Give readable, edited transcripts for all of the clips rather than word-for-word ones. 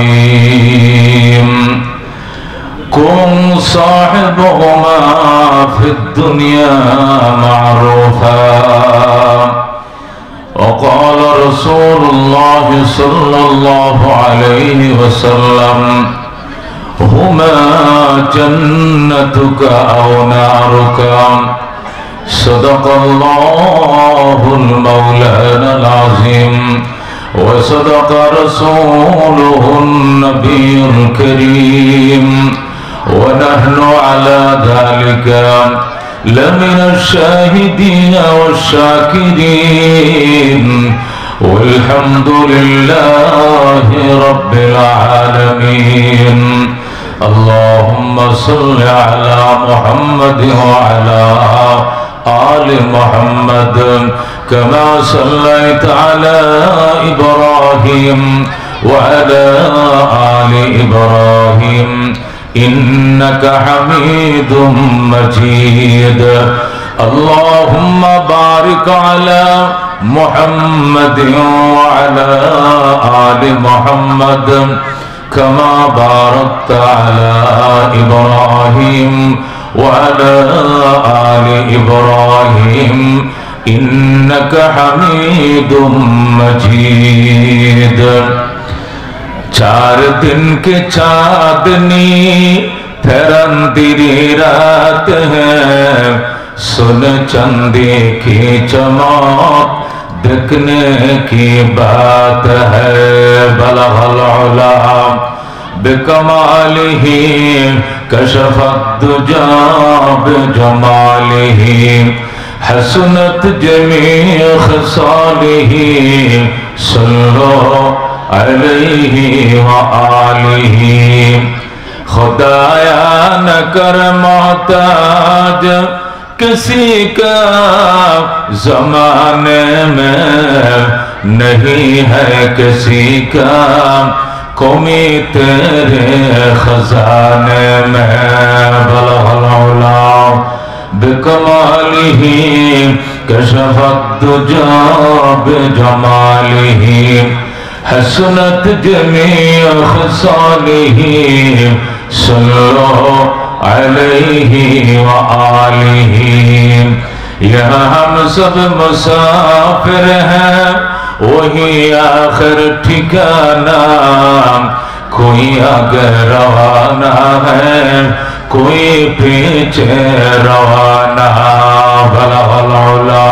العظيم كن صاحبهما في الدنيا معروفا وقال رسول الله صلى الله عليه وسلم هما جنتك أو نارك صدق الله المولانا العظيم وصدق رسوله النبي الكريم ونحن على ذلك لمن الشاهدين والشاكرين والحمد لله رب العالمين اللهم صل على محمد وعلى آل محمد كما صليت على إبراهيم وعلى آل إبراهيم إنك حميد مجيد اللهم بارك على محمد وعلى آل محمد كما باركت على إبراهيم وعلى آل إبراهيم إنك حميد مجيد चार दिन के चांदनी फिरंदी रात है सुन चंदे की चमक देखने की बात है बलगल उला बिकमालिही कशफत दुजा बिजमालिही हसनत जमी खसालिही सल्लो अलैहि व आलिही खुदाया न कर मोहताज किसी का ज़माने में नहीं है किसी का कौमी तेरे खजाने में बलगल उला बिकमालिही कशफत दुजा बिजमालिही हसनत जमीअ खसालिही सल्लो अलैहि व आलिही। यहाँ हम सब मुसाफिर हैं वही आखिर ठिकाना कोई आगे रवाना है कोई पीछे रवाना बलगल उला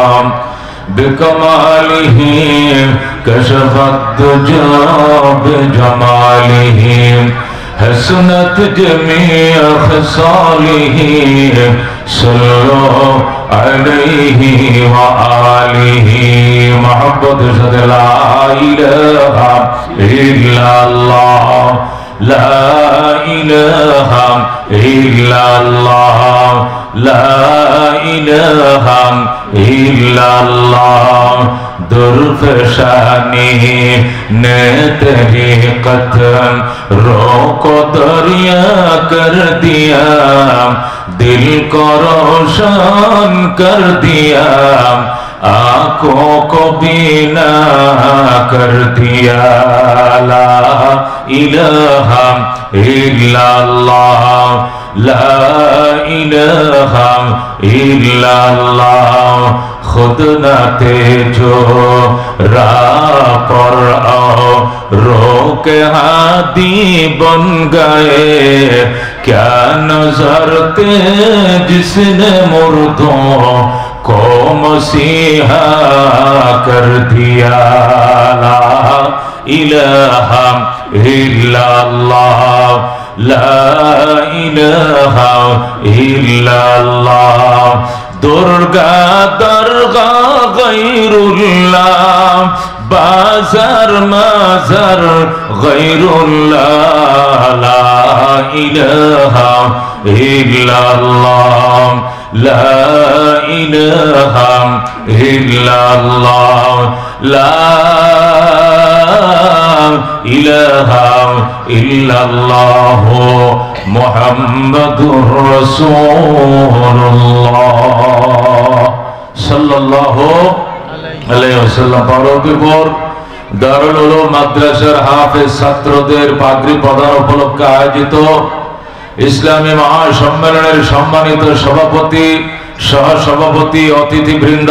बिकमालिही कशफत दुजा बिजमालिही हसनत जमीअ खसालिही सल्लो अलैहि व आलिही। मोहब्बत से ला इलाहा इल्लल्लाह ला इलाहा इल्लल्लाह ला इलाहा इल्लल्लाह दुर्फशानी ने तेरी कथन रोको दरिया कर दिया दिल को रोशन कर दिया आँखों को बीना कर दिया ला इलाहा इल्लल्लाह ला इलाहा इल्लल्लाह खुद न तेजो राह पर आओ रो के हादी बन गए क्या नजर थे जिसने मुर्दों को मसीहा कर दिया ला इलाहा इल्लल्लाह ला इलाहा इल्लल्लाह दुर्गा दरगा गैरुल्लाह बाजार माजार गैरुल्लाह ला इलाहा इल्लल्लाह ला इलाहा इल्लल्लाह ला इलाहा इल्लल्लाह मुहम्मदुर रसूलुल्लाह सल्लल्लाहु अलैहि वसल्लम। पारों के बोर দারুল উলুম মাদ্রাসার হাফেজ ছাত্রদের পাগড়ি প্রদান উপলক্ষে আয়োজিত ইসলামী মহাসম্মেলনের সম্মানিত সভাপতি, সহসভাপতি, অতিথিবৃন্দ,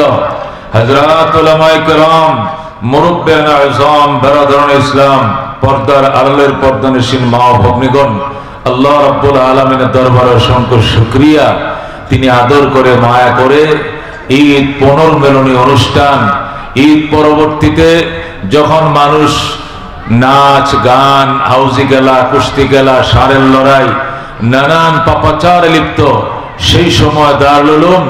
হযরত উলামায়ে কেরাম, মুরব্বিয়ানে আযম, বেরাদরানে ইসলাম, পর্দার আড়ালের পর্দানশীল মা ও ভগ্নীগণ, আল্লাহ রাব্বুল আলামিনের দরবারে অসংখ্য শুকরিয়া। তিনি আদর করে, মায়া করে ঈদ পুনর্মিলনী অনুষ্ঠান, ঈদ পরবর্তীতে যখন মানুষ নাচ গান, হাউজি খেলা, কুস্তি খেলা, ষাঁড়ের লড়াই, নানান পাপাচারে লিপ্ত, সেই সময় দারুল উলুম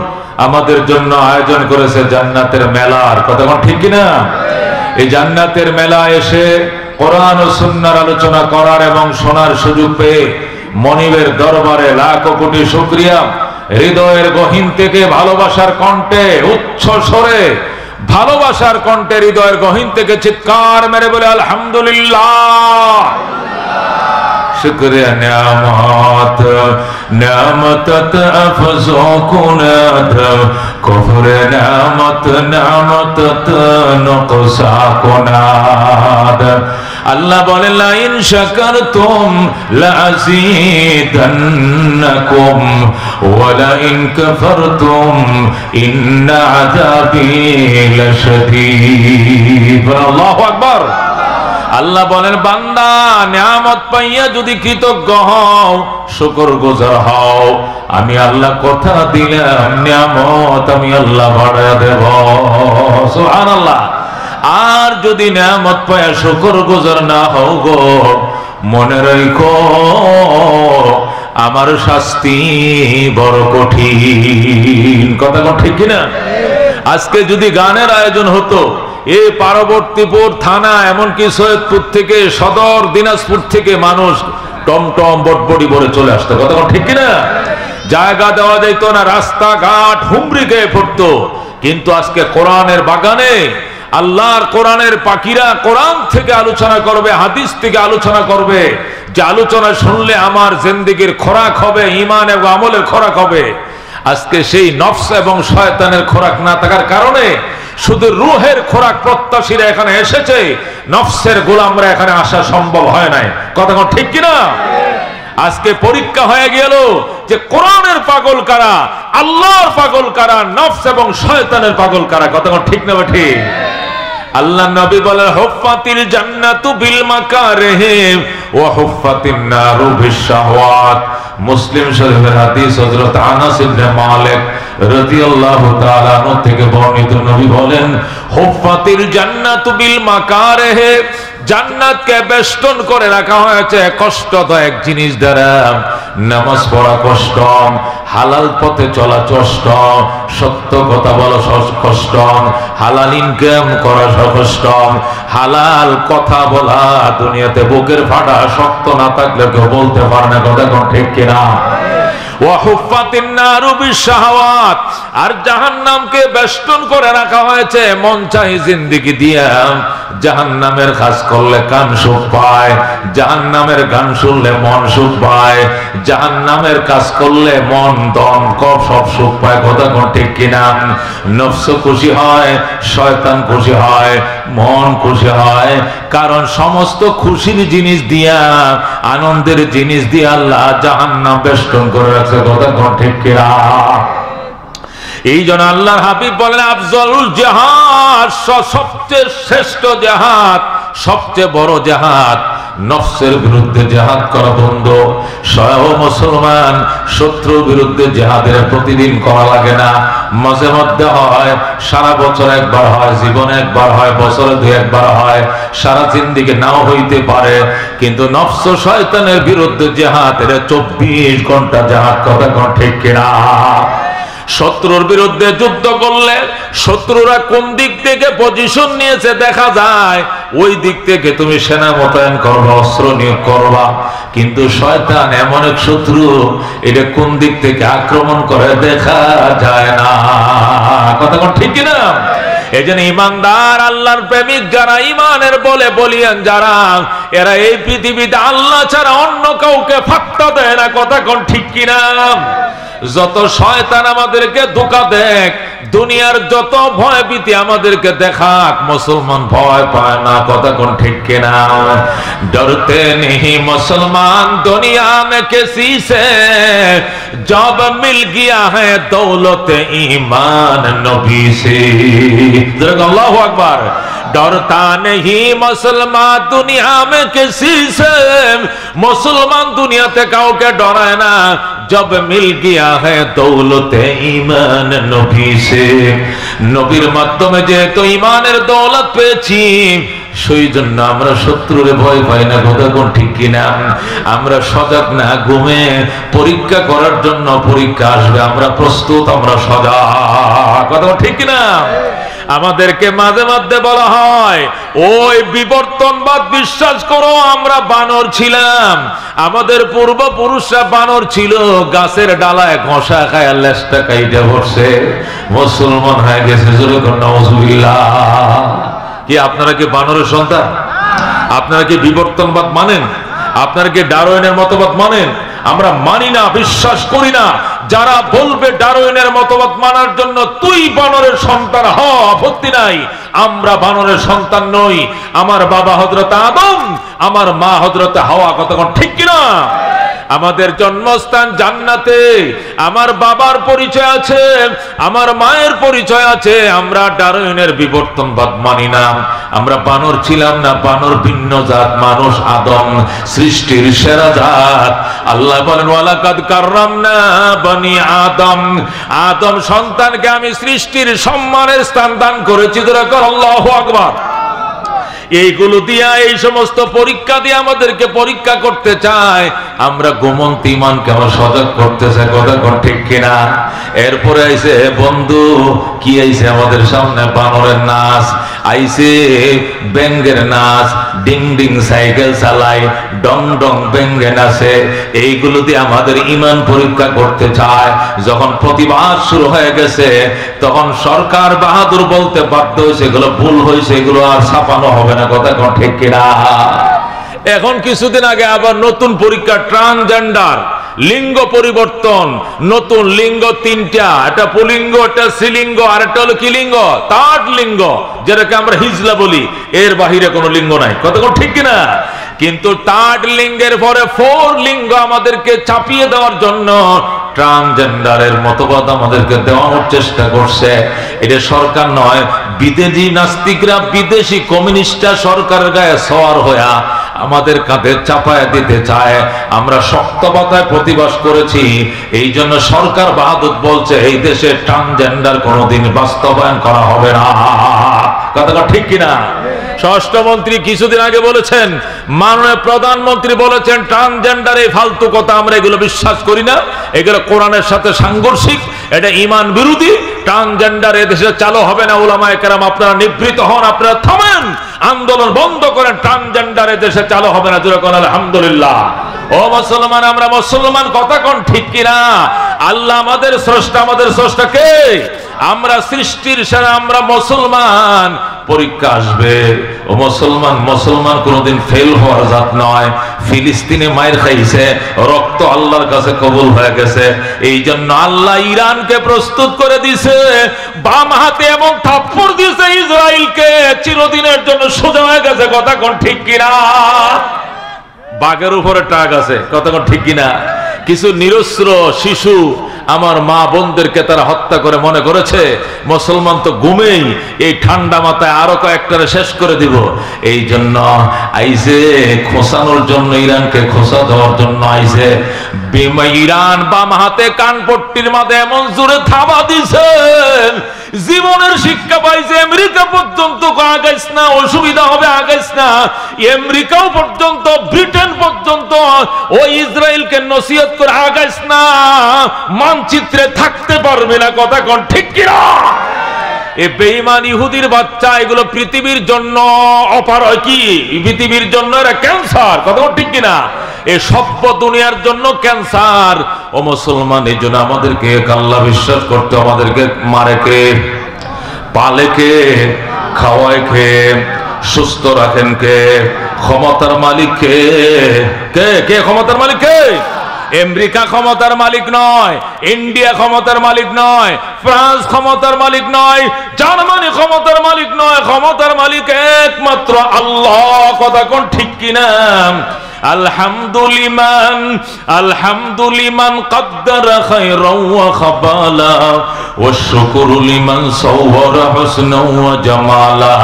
আমাদের জন্য আয়োজন করেছে জান্নাতের মেলার। কথা কোন ঠিক কিনা? এই জান্নাতের মেলা এসে কোরআন ও সুন্নাহর আলোচনা করার এবং শোনার সুযোগ পেয়ে মনিবের দরবারে লাখ কোটি শুকরিয়া। হৃদয়ের গহীন থেকে ভালোবাসার কণ্ঠে, উচ্চ স্বরে ভালোবাসার কণ্ঠে, হৃদয়ের গহীন থেকে চিৎকার মেরে বলে আলহামদুলিল্লাহ। শুকরিয়া নিয়ামত নিয়ামত আফজো কুনাদ কুফরে নিয়ামত নিয়ামত নকসা কুনাদ। আল্লাহ বলেন লা ইন শাকারতুম লাযীদান্নাকুম ওয়া লা ইন কাফারতুম ইন্না আযাবী লাশাদীদ। আল্লাহু আকবার। আল্লাহ বলেন বান্দা নিয়ামত পাইয়া যদি কৃতজ্ঞ হও, শুকরগুজার হও, আমি আল্লাহ কথা দিলাম নিয়ামত আমি আল্লাহ বাড়ায়া দেব। সুবহানাল্লাহ। আর যদি নিয়ামত পাইয়া শুকরগুজার না হও গো, মনে রাখো আমার শাস্তি বড় কঠিন। কথা কোন ঠিক কিনা? আজকে যদি গানের আয়োজন হতো, এই পার্বতীপুর থানা, এমনকি সৈয়দপুর থেকে, সদর দিনাজপুর থেকে মানুষ টমটম বটবটি ভরে চলে আসতো। কথা ঠিক কিনা? জায়গা দেওয়া যেত না, রাস্তাঘাট হুমড়ি খেয়ে পড়তো। কিন্তু আজকে কোরআনের বাগানে আল্লাহর কোরআনের পাখিরা কোরআন থেকে আলোচনা করবে, হাদিস থেকে আলোচনা করবে, যে আলোচনা শুনলে আমার জিন্দেগির খোরাক হবে, ঈমান এবং আমলের খোরাক হবে। আজকে সেই নফস এবং শয়তানের খোরাক না থাকার কারণে শুধু রূহের খোরাক প্রত্যাশীরা এখানে এসেছে, নফসের গোলামরা এখানে আসা সম্ভব হয় নাই। কথা ঠিক কিনা? আজকে পরীক্ষা হয়ে গেল যে কোরআনের পাগল কারা, আল্লাহর পাগল কারা, নফস এবং শয়তানের পাগল কারা। কথা ঠিক না ঠিক? আল্লাহ নবী বলেন হুফফাতিল জান্নাতু বিল মাকারিহি ওয়া হুফফাতিন নারু বিশ শাহওয়াত। মুসলিম শরীফের হাদিস, হযরত আনাস ইবনে মালিক রাদিয়াল্লাহু তাআলা আনহু থেকে বর্ণিত। নবী বলেন হুফফাতিল জান্নাতু বিল মাকারিহি, জান্নাতকে বেষ্টন করে রাখা হয়েছে কষ্টদায়ক জিনিস দ্বারা। নামাজ পড়া কষ্ট, হালাল পথে চলা কষ্ট, সত্য কথা বলা কষ্ট, হালাল ইনকাম করা কষ্ট, হালাল কথা বলা দুনিয়াতে বুকের ফাটা শক্ত না থাকলে কেউ বলতে পারে না। কথা কোন ঠিক কিনা? আর জাহান্নামকে বেষ্টন করে রাখা হয়েছে মন চাই জিন্দেগি দিয়া। জাহান্নামের কাজ করলে কান সুখ পায়, জাহান্নামের গান শুনলে মন সুখ পায়, জাহান্নামের কাজ করলে মন দন কব সব সুখ পায়। কথা কোন ঠিক কিনা? নফস খুশি হয়, শয়তান খুশি হয়, মন খুশি হয়, কারণ সমস্ত খুশির জিনিস দিয়া, আনন্দের জিনিস দিয়া আল্লাহ জাহান্নাম বেষ্টন করে রাখছে। কথা কোন ঠিক কিনা? এই জন্য আল্লাহর হাবিব বলেন আফজলুল জিহাদ, সবচেয়ে শ্রেষ্ঠ জিহাদ, সবচেয়ে বড় জিহাদ নফসের বিরুদ্ধে জিহাদ করা। বন্ধু স্বয়ং মুসলমান, শত্রুর বিরুদ্ধে জিহাদের প্রতিদিন করা লাগে না, মাঝে মধ্যে হয়, সারা বছর একবার হয়, জীবনে একবার হয়, বছরে দুই একবার হয়, সারা জিন্দেগি নাও হইতে পারে। কিন্তু নফস শয়তানের বিরুদ্ধে জিহাদ, এটা 24 ঘন্টা জিহাদ। কথা কোন ঠিক কিনা? শত্রুর বিরুদ্ধে যুদ্ধ করলে শত্রুরা কোন দিক থেকে পজিশন নিয়েছে দেখা যায়, ওই দিক থেকে তুমি সেনা মোতায়েন করবা, অস্ত্র নিয়োগ করবা। কিন্তু শয়তান এমন এক শত্রু, এটা কোন দিক থেকে আক্রমণ করে দেখা যায় না। কথা কোন ঠিক কিনা? এই জন্য ইমানদার, আল্লাহর প্রেমিক যারা, ইমানের বলে বলিয়ান যারা, এরা এই পৃথিবীতে আল্লাহ ছাড়া অন্য কাউকে ফাত্তা দেয় না। কথা কোন ঠিক কিনা? যত শয়তান আমাদেরকে ধোঁকা দেখ, দুনিয়ার যত ভয় ভীতি আমাদেরকে দেখাক, মুসলমান ভয় পায় না। কথা কোন ঠিক কিনা? ডরতে नहीं मुसलमान दुनिया में किसी से, जब मिल गया है दौलत ईमान नबी से। अल्लाहु अकबर। डरता नहीं मुसलमान दुनिया में किसी से, मुसलमान दुनिया ते काउके डराय ना, जब मिल गया है दौलत ईमान नबी से। নবীর মাধ্যমে যেহেতু ঈমানের দৌলত পেয়েছি, সেই জন্য আমরা শত্রুরে ভয় পাই না। কথা কোন ঠিক কিনা? আমরা সজাগ না, ঘুমে পরীক্ষা করার জন্য পরীক্ষা আসবে, আমরা প্রস্তুত, আমরা সজাগ। কথা ঠিক কিনা? আমাদেরকে মাঝে মাঝে বলা হয় ওই বিবর্তনবাদ বিশ্বাস করো, আমরা বানর ছিলাম, আমাদের পূর্বপুরুষরা বানর ছিল, গাছের ডালায় ঘষা খায় লেজটা কাইটা বসে মুসলমান হয়ে গেছে। নাউজুবিল্লাহ। কি আপনারা কি বানরের সন্তান? আপনারা কি বিবর্তনবাদ মানেন? আপনারা কি ডারউইনের মতবাদ মানেন? আমরা মানি না, বিশ্বাস করি না। যারা বলবে ডারউইনের মতবাদ মানার জন্য তুই বানরের সন্তান হ, আপত্তি নাই, আমরা বানরের সন্তান নই। আমার বাবা হযরত আদম, আমার মা হযরত হাওয়া। কথা ঠিক কিনা? আমাদের জন্মস্থান জান্নাতে, আমার বাবার পরিচয় আছে, আমার মায়ের পরিচয় আছে। আমরা ডারউইনের বিবর্তনবাদ মানি না। আমরা বানর ছিলাম না, বানর ভিন্ন জাত, মানুষ আদম সৃষ্টির সেরা জাত। আল্লাহ বলেন ওয়ালাকাদ কাররামনা বনি আদম, আদম সন্তানকে আমি সৃষ্টির সম্মানের স্থান দান করেছি। আল্লাহু আকবার। এইগুলো দিয়া, এই সমস্ত পরীক্ষা দিয়ে আমাদেরকে পরীক্ষা করতে চায়। আমরা ঘুমন্ত ঈমানকে আমার সজাগ করতে চাই। কথা কোন ঠিক কিনা? এরপরে আইছে বন্ধু, কি আইছে আমাদের সামনে? বানরের নাচ আইছে, ব্যাঙ্গের নাচ, ডিং ডিং সাইকেল চালায়, ডং ডং ব্যাঙ্গে নাচে। এইগুলো দিয়ে আমাদের ঈমান পরীক্ষা করতে চায়। যখন প্রতিবাদ শুরু হয়ে গেছে, তখন সরকার বাহাদুর বলতে বাধ্য হয়েছে এগুলো ভুল হয়েছে, এগুলো আর ছাপানো হবে না। কথা কোন ঠিক কিনা? এখন কিছুদিন আগে আবার নতুন পরীক্ষা, ট্রান্সজেন্ডার, লিঙ্গ পরিবর্তন, নতুন লিঙ্গ তিনটা, একটা পুলিঙ্গ, একটা স্ত্রীলিঙ্গ, আর একটা হলো কি লিঙ্গ? থার্ড লিঙ্গ, যেটাকে আমরা হিজলা বলি। এর বাহিরে কোনো লিঙ্গ নাই। কথা কোন ঠিক কিনা? কিন্তু থার্ড লিঙ্গের পরে ফোর লিঙ্গ আমাদেরকে চাপিয়ে দেওয়ার জন্য ট্রান্সজেন্ডারের মতবাদ আমাদেরকে দেওয়ানোর চেষ্টা করছে। এটা সরকার নয়, বিদেশি নাস্তিকরা, বিদেশি কমিউনিস্টরা সরকারের গায়ে সওয়ার হইয়া আমাদের কাঁধে চাপায় দিতে চায়। আমরা শক্তবাতায় প্রতিবাদ করেছি। এই জন্য সরকার বাহাদুর বলছে এই দেশে ট্রান্সজেন্ডার কোনোদিন বাস্তবায়ন করা হবে না। কথাটা ঠিক কিনা? স্বরাষ্ট্রমন্ত্রী কিছুদিন আগে বলেছেন, মাননীয় প্রধানমন্ত্রী বলেছেন ট্রান্সজেন্ডার এই ফালতু কথা আমরা এগুলো বিশ্বাস করি না, এগুলো কোরআনের সাথে সাংঘর্ষিক, এটা ঈমান বিরোধী, ট্রান্সজেন্ডার এদেশে চালু হবে না। উলামায়ে কেরাম আপনারা নিবৃত হন, আপনারা থামেন, আন্দোলন বন্ধ করেন, ট্রান্সজেন্ডার এদেশে চালু হবে না। জোরে কোন আলহামদুলিল্লাহ। ও মুসলমান, আমরা মুসলমান। কথা কোন ঠিক কিনা? আল্লাহ আমাদের স্রষ্টা, আমাদের স্রষ্টা কে? আমরা সৃষ্টির সেরা, আমরা মুসলমান। পরীক্ষা আসবে। ও মুসলমান, মুসলমান কোনদিন ফেল হওয়ার জাত নয়। ফিলিস্তিনে মায়ের খাইছে, রক্ত আল্লাহর কাছে কবুল হয়ে গেছে। এই জন্য আল্লাহ ইরানকে প্রস্তুত করে দিছে, বাম হাতে এমন থাপ্পড় দিছে ইসরায়েলকে, চিরদিনের জন্য সোজা হয়ে গেছে। কথা কোন ঠিক কিনা? বাঘের উপরে টাক আছে। কথা কোন ঠিক কিনা? কিছু নিরস্ত্র শিশু আমার মা বোনদেরকে তারা হত্যা করে মনে করেছে মুসলমান তো ঘুমেই, এই ঠান্ডা মাথায় আরো কয়েকটারে শেষ করে দিব। এই জন্য আইসে খোসানোর জন্য, ইরানকে খোসা দেওয়ার জন্য আইসে। ইরান বাম হাতে কানপট্টির মাঝে এমন জোরে থাবা দিছে, জীবনের শিক্ষা পাইছে। আমেরিকা পর্যন্ত আগাইস না, অসুবিধা হবে, আগাইস না। আমেরিকাও পর্যন্ত, ব্রিটেন পর্যন্ত ওই ইসরায়েলকে নসিহত করে আগাইস না, মানচিত্রে থাকতে পারবে না। কথা কোন ঠিক কিনা? এই বেঈমান ইহুদির বাচ্চা, এগুলো পৃথিবীর জন্য অপারয়, কি পৃথিবীর জন্য এরা ক্যান্সার। কথা কোন ঠিক কিনা? এই সভ্য দুনিয়ার জন্য ক্যান্সার। ও মুসলমান, এই জন্য আমাদেরকে আল্লাহ বিশ্বাস করতে, আমাদেরকে মারে কে, পালে কে, খাওয়ায় কে, সুস্থ রাখেন কে, ক্ষমতার মালিক কে? কে কে ক্ষমতার মালিক কে? আমেরিকা ক্ষমতার মালিক নয়, ইন্ডিয়া ক্ষমতার মালিক নয়, ফ্রান্স ক্ষমতার মালিক নয়, জার্মানি ক্ষমতার মালিক নয়, ক্ষমতার মালিক একমাত্র আল্লাহ। কথা কোন ঠিক কিনা? আলহামদুলিমান কদ্দারা খায়রান ওয়া খাবালা ওয়া শুকরু লিমান সাওয়ারা হুসনান ওয়া জামালা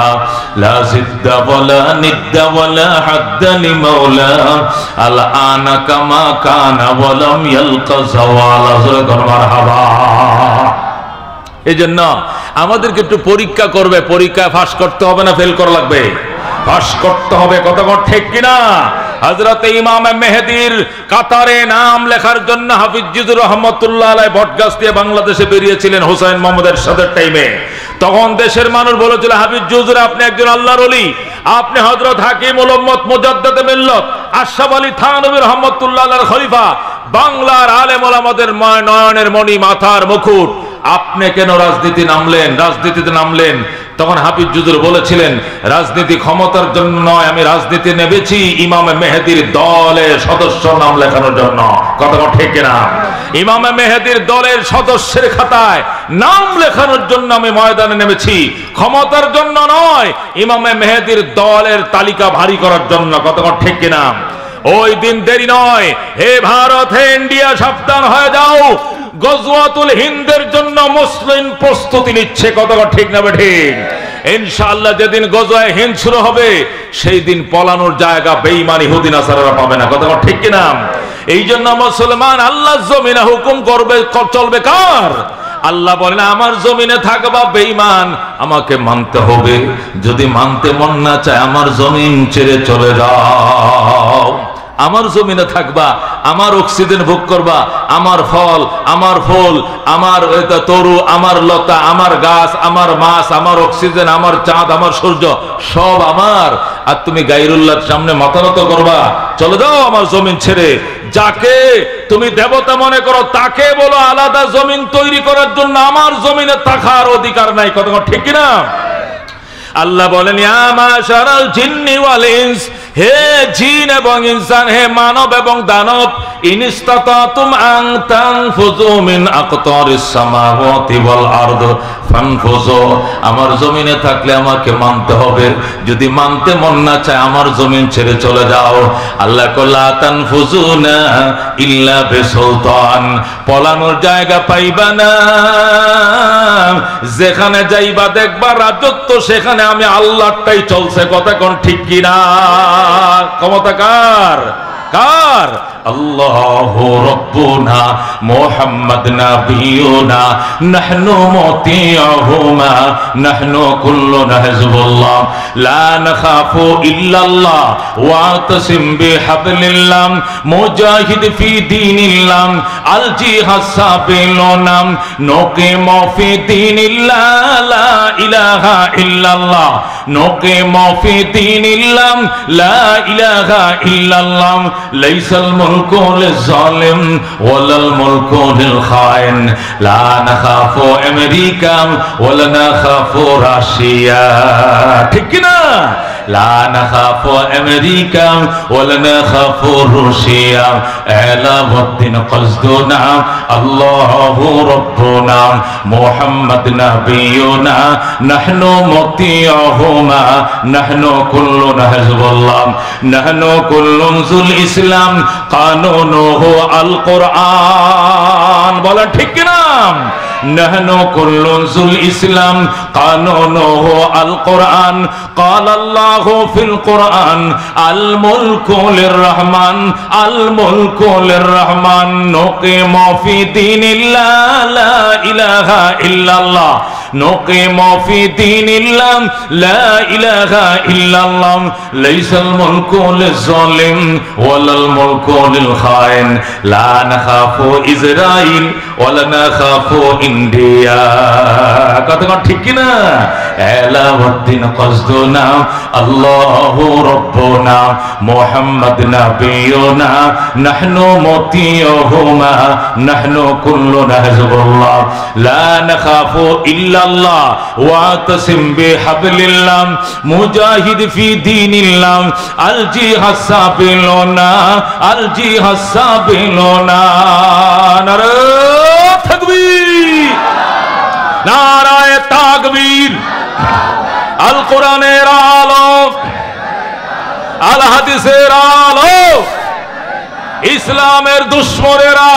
লা জিদ্দা ওয়ালা নিদ্দা ওয়ালা হাদ্দা লিমাওলা আল আনা কামা কানা ওয়া লাম ইয়ালকা যাওয়ালা। মারহাবা। এজন্য আমাদেরকে একটু পরীক্ষা করবে, পরীক্ষায় পাস করতে হবে না ফেল করা লাগবে? পাস করতে হবে। কথা কোন ঠিক কিনা? হযরত ইমাম মেহেদীর কাতারে নাম লেখার জন্য হাফিজ জিদুর রহমাতুল্লাহ আলাইহি বটগাছ দিয়ে বাংলাদেশে বেরিয়েছিলেন হুসাইন মোহাম্মদ এরশাদের টাইমে। তখন দেশের মানুষ বলেছিল, হাফিজ হুজুর আপনি একজন আল্লাহর ওলি, আপনি হযরত হাকিমুল উম্মত মুজাদ্দিদে মিল্লাত আশরাফ আলী থানভী রহমাতুল্লাহ আলাইহির খলিফা, বাংলার আলেম ওলামাদের নয়নের মণি, মাথার মুকুট, আপনি কেন রাজনীতিতে নামলেন? তখন হাফিজ হুজুর বলেছিলেন, রাজনীতি ক্ষমতার জন্য নয়, আমি রাজনীতি নেমেছি ইমাম মেহেদীর দলের সদস্য নাম লেখানোর জন্য। কথা ঠিক কিনা? ইমাম মেহেদীর দলের সদস্যের খাতায় নাম লেখানোর জন্য আমি ময়দানে নেমেছি, ক্ষমতার জন্য নয়, ইমাম মেহেদীর দলের তালিকা ভারী করার জন্য। কথা ঠিক কিনা? ওই দিন দেরি নয়, হে ভারত, হে ইন্ডিয়া, সাবধান হয়ে যাও, গজওয়াতুল হিন্দের জন্য মুসলিম প্রস্তুতি নিচ্ছে। কথা ঠিক না ঠিক? ইনশাআল্লাহ যেদিন গজওয়ায়ে হিন্দ শুরু হবে সেই দিন পলানোর জায়গা বেঈমান ইহুদি নাসারারা পাবে না। কথা ঠিক কিনা? এই জন্য মুসলমান আল্লাহর জমিনে হুকুম করবে, চলবে কার? আল্লাহ বলেন, আমার জমিনে থাকবা বেঈমান, আমাকে মানতে হবে। যদি মানতে মন না চায় আমার জমিন ছেড়ে চলে যাও। আমার জমিনে থাকবা, আমার অক্সিজেন ভোগ করবা, আমার ফল, আমার ফুল, আমার তরু, আমার লতা, আমার গাছ, আমার মাছ, আমার অক্সিজেন, আমার চাঁদ, আমার সূর্য, সব আমার। আর তুমি গায়রুল্লাহর সামনে মাথা নত করবা? চলে যাও আমার জমিন ছেড়ে। যাকে তুমি দেবতা মনে করো তাকে বলো আলাদা জমিন তৈরি করার জন্য আমার জমিনে থাকার অধিকার নাই। কথা ঠিক কিনা? আল্লাহ বলেন, ইয়া মাশারাল জিন্নি ওয়াল ইনস, হে জিন এবং ইনসান, হে মানব এবং দানব, ইনস্তাতাতুম আন তানফুযু মিন আকতারিস সামাওয়াতি ওয়াল আরদ ফানফুযু। আমার জমিনে থাকলে আমাকে মানতে হবে, যদি মানতে মন না চায় আমার জমিন ছেড়ে চলে যাও। আল্লাহ কলা তানফুযুনা ইল্লা বিসুলতান, পলানোর জায়গা পাইবা না। যেখানে যাইবা দেখবা রাজত্ব, সেখানে আমি আল্লাহটাই চলছে। কথা কোন ঠিক কিনা? ক্ষমতা কার? কার? আল্লাহু রাব্বুনা মুহাম্মদ নাবিয়ুনা নাহনু মুতিউহুমা নাহনু কুল্লুনা হিজবুল্লাহ লা নাখাফু ইল্লাল্লাহ ওয়াতাসিম বিহাবলিল্লাহ মুজাহিদ ফি দীনিল্লাহ আল জিহাদ সাবিলুনা নুকিমু ফি দীনিল্লাহ লা ইলাহা ইল্লাল্লাহ নুকিমু ফি দীনিল্লাহ লা ইলাহা ইল্লাল্লাহ লাইসাল মুলকু লিজ-জালিম ওয়ালাল মুলকু লিল-খাইন লা নাখাফু আমেরিকা ওয়ালা নাখাফু রাশিয়া। ঠিক কি না? লা নাখাফু আমেরিকা ওয়ালা নাখাফু রাশিয়া আলাউদ্দিন কসদুনা আল্লাহু রাব্বুনা মুহাম্মদ নাবিয়ুনা নাহনু মুতিউহুমা নাহনু কুল্লুনা হিজবুল্লাহ নাহনু কুল্লুন যুল ইসলাম কানুনুহু আল কোরআন। বলা ঠিক কি না? নাহনু কুল্লুন যুল ইসলাম কানুনুহু আল কোরআন। ক্বালা আল্লাহু ফিল কোরআন আল মুলকু লির-রহমান আল মুলকু লির-রহমান নুকিমু ফি দীনিল্লাহ লা ইলাহা ইল্লাল্লাহ নুকিমু ফি দীনিল্লাহ লা ইলাহা ইল্লাল্লাহ লাইসাল মুলকু লিজ-জালিম ওয়ালাল মুলকু লিল-খাইন লা নাখাফু ইসরাইল ওয়ালা নাখাফু ইন্ডিয়া। কথা ঠিক কি না? আলাউদ্দিন কসদুনা আল্লাহু রাব্বুনা মুহাম্মদ নাবিয়ুনা নাহনু মুতিউহুমা নাহনু কুল্লুনা হিজবুল্লাহ লা নাখাফু ইল্লা ইল্লাল্লাহ ওয়াতাসিম বিহাবলিল্লাহ মুজাহিদ ফি দীনিল্লাহ আল জিহাদ সাবিলুনা আল জিহাদ সাবিলুনা। নারে তাকবীর, নারায়ে তাকবীর। আল কোরআনের আলো, আল হাদিসের আলো, ইসলামের দুশমনেরা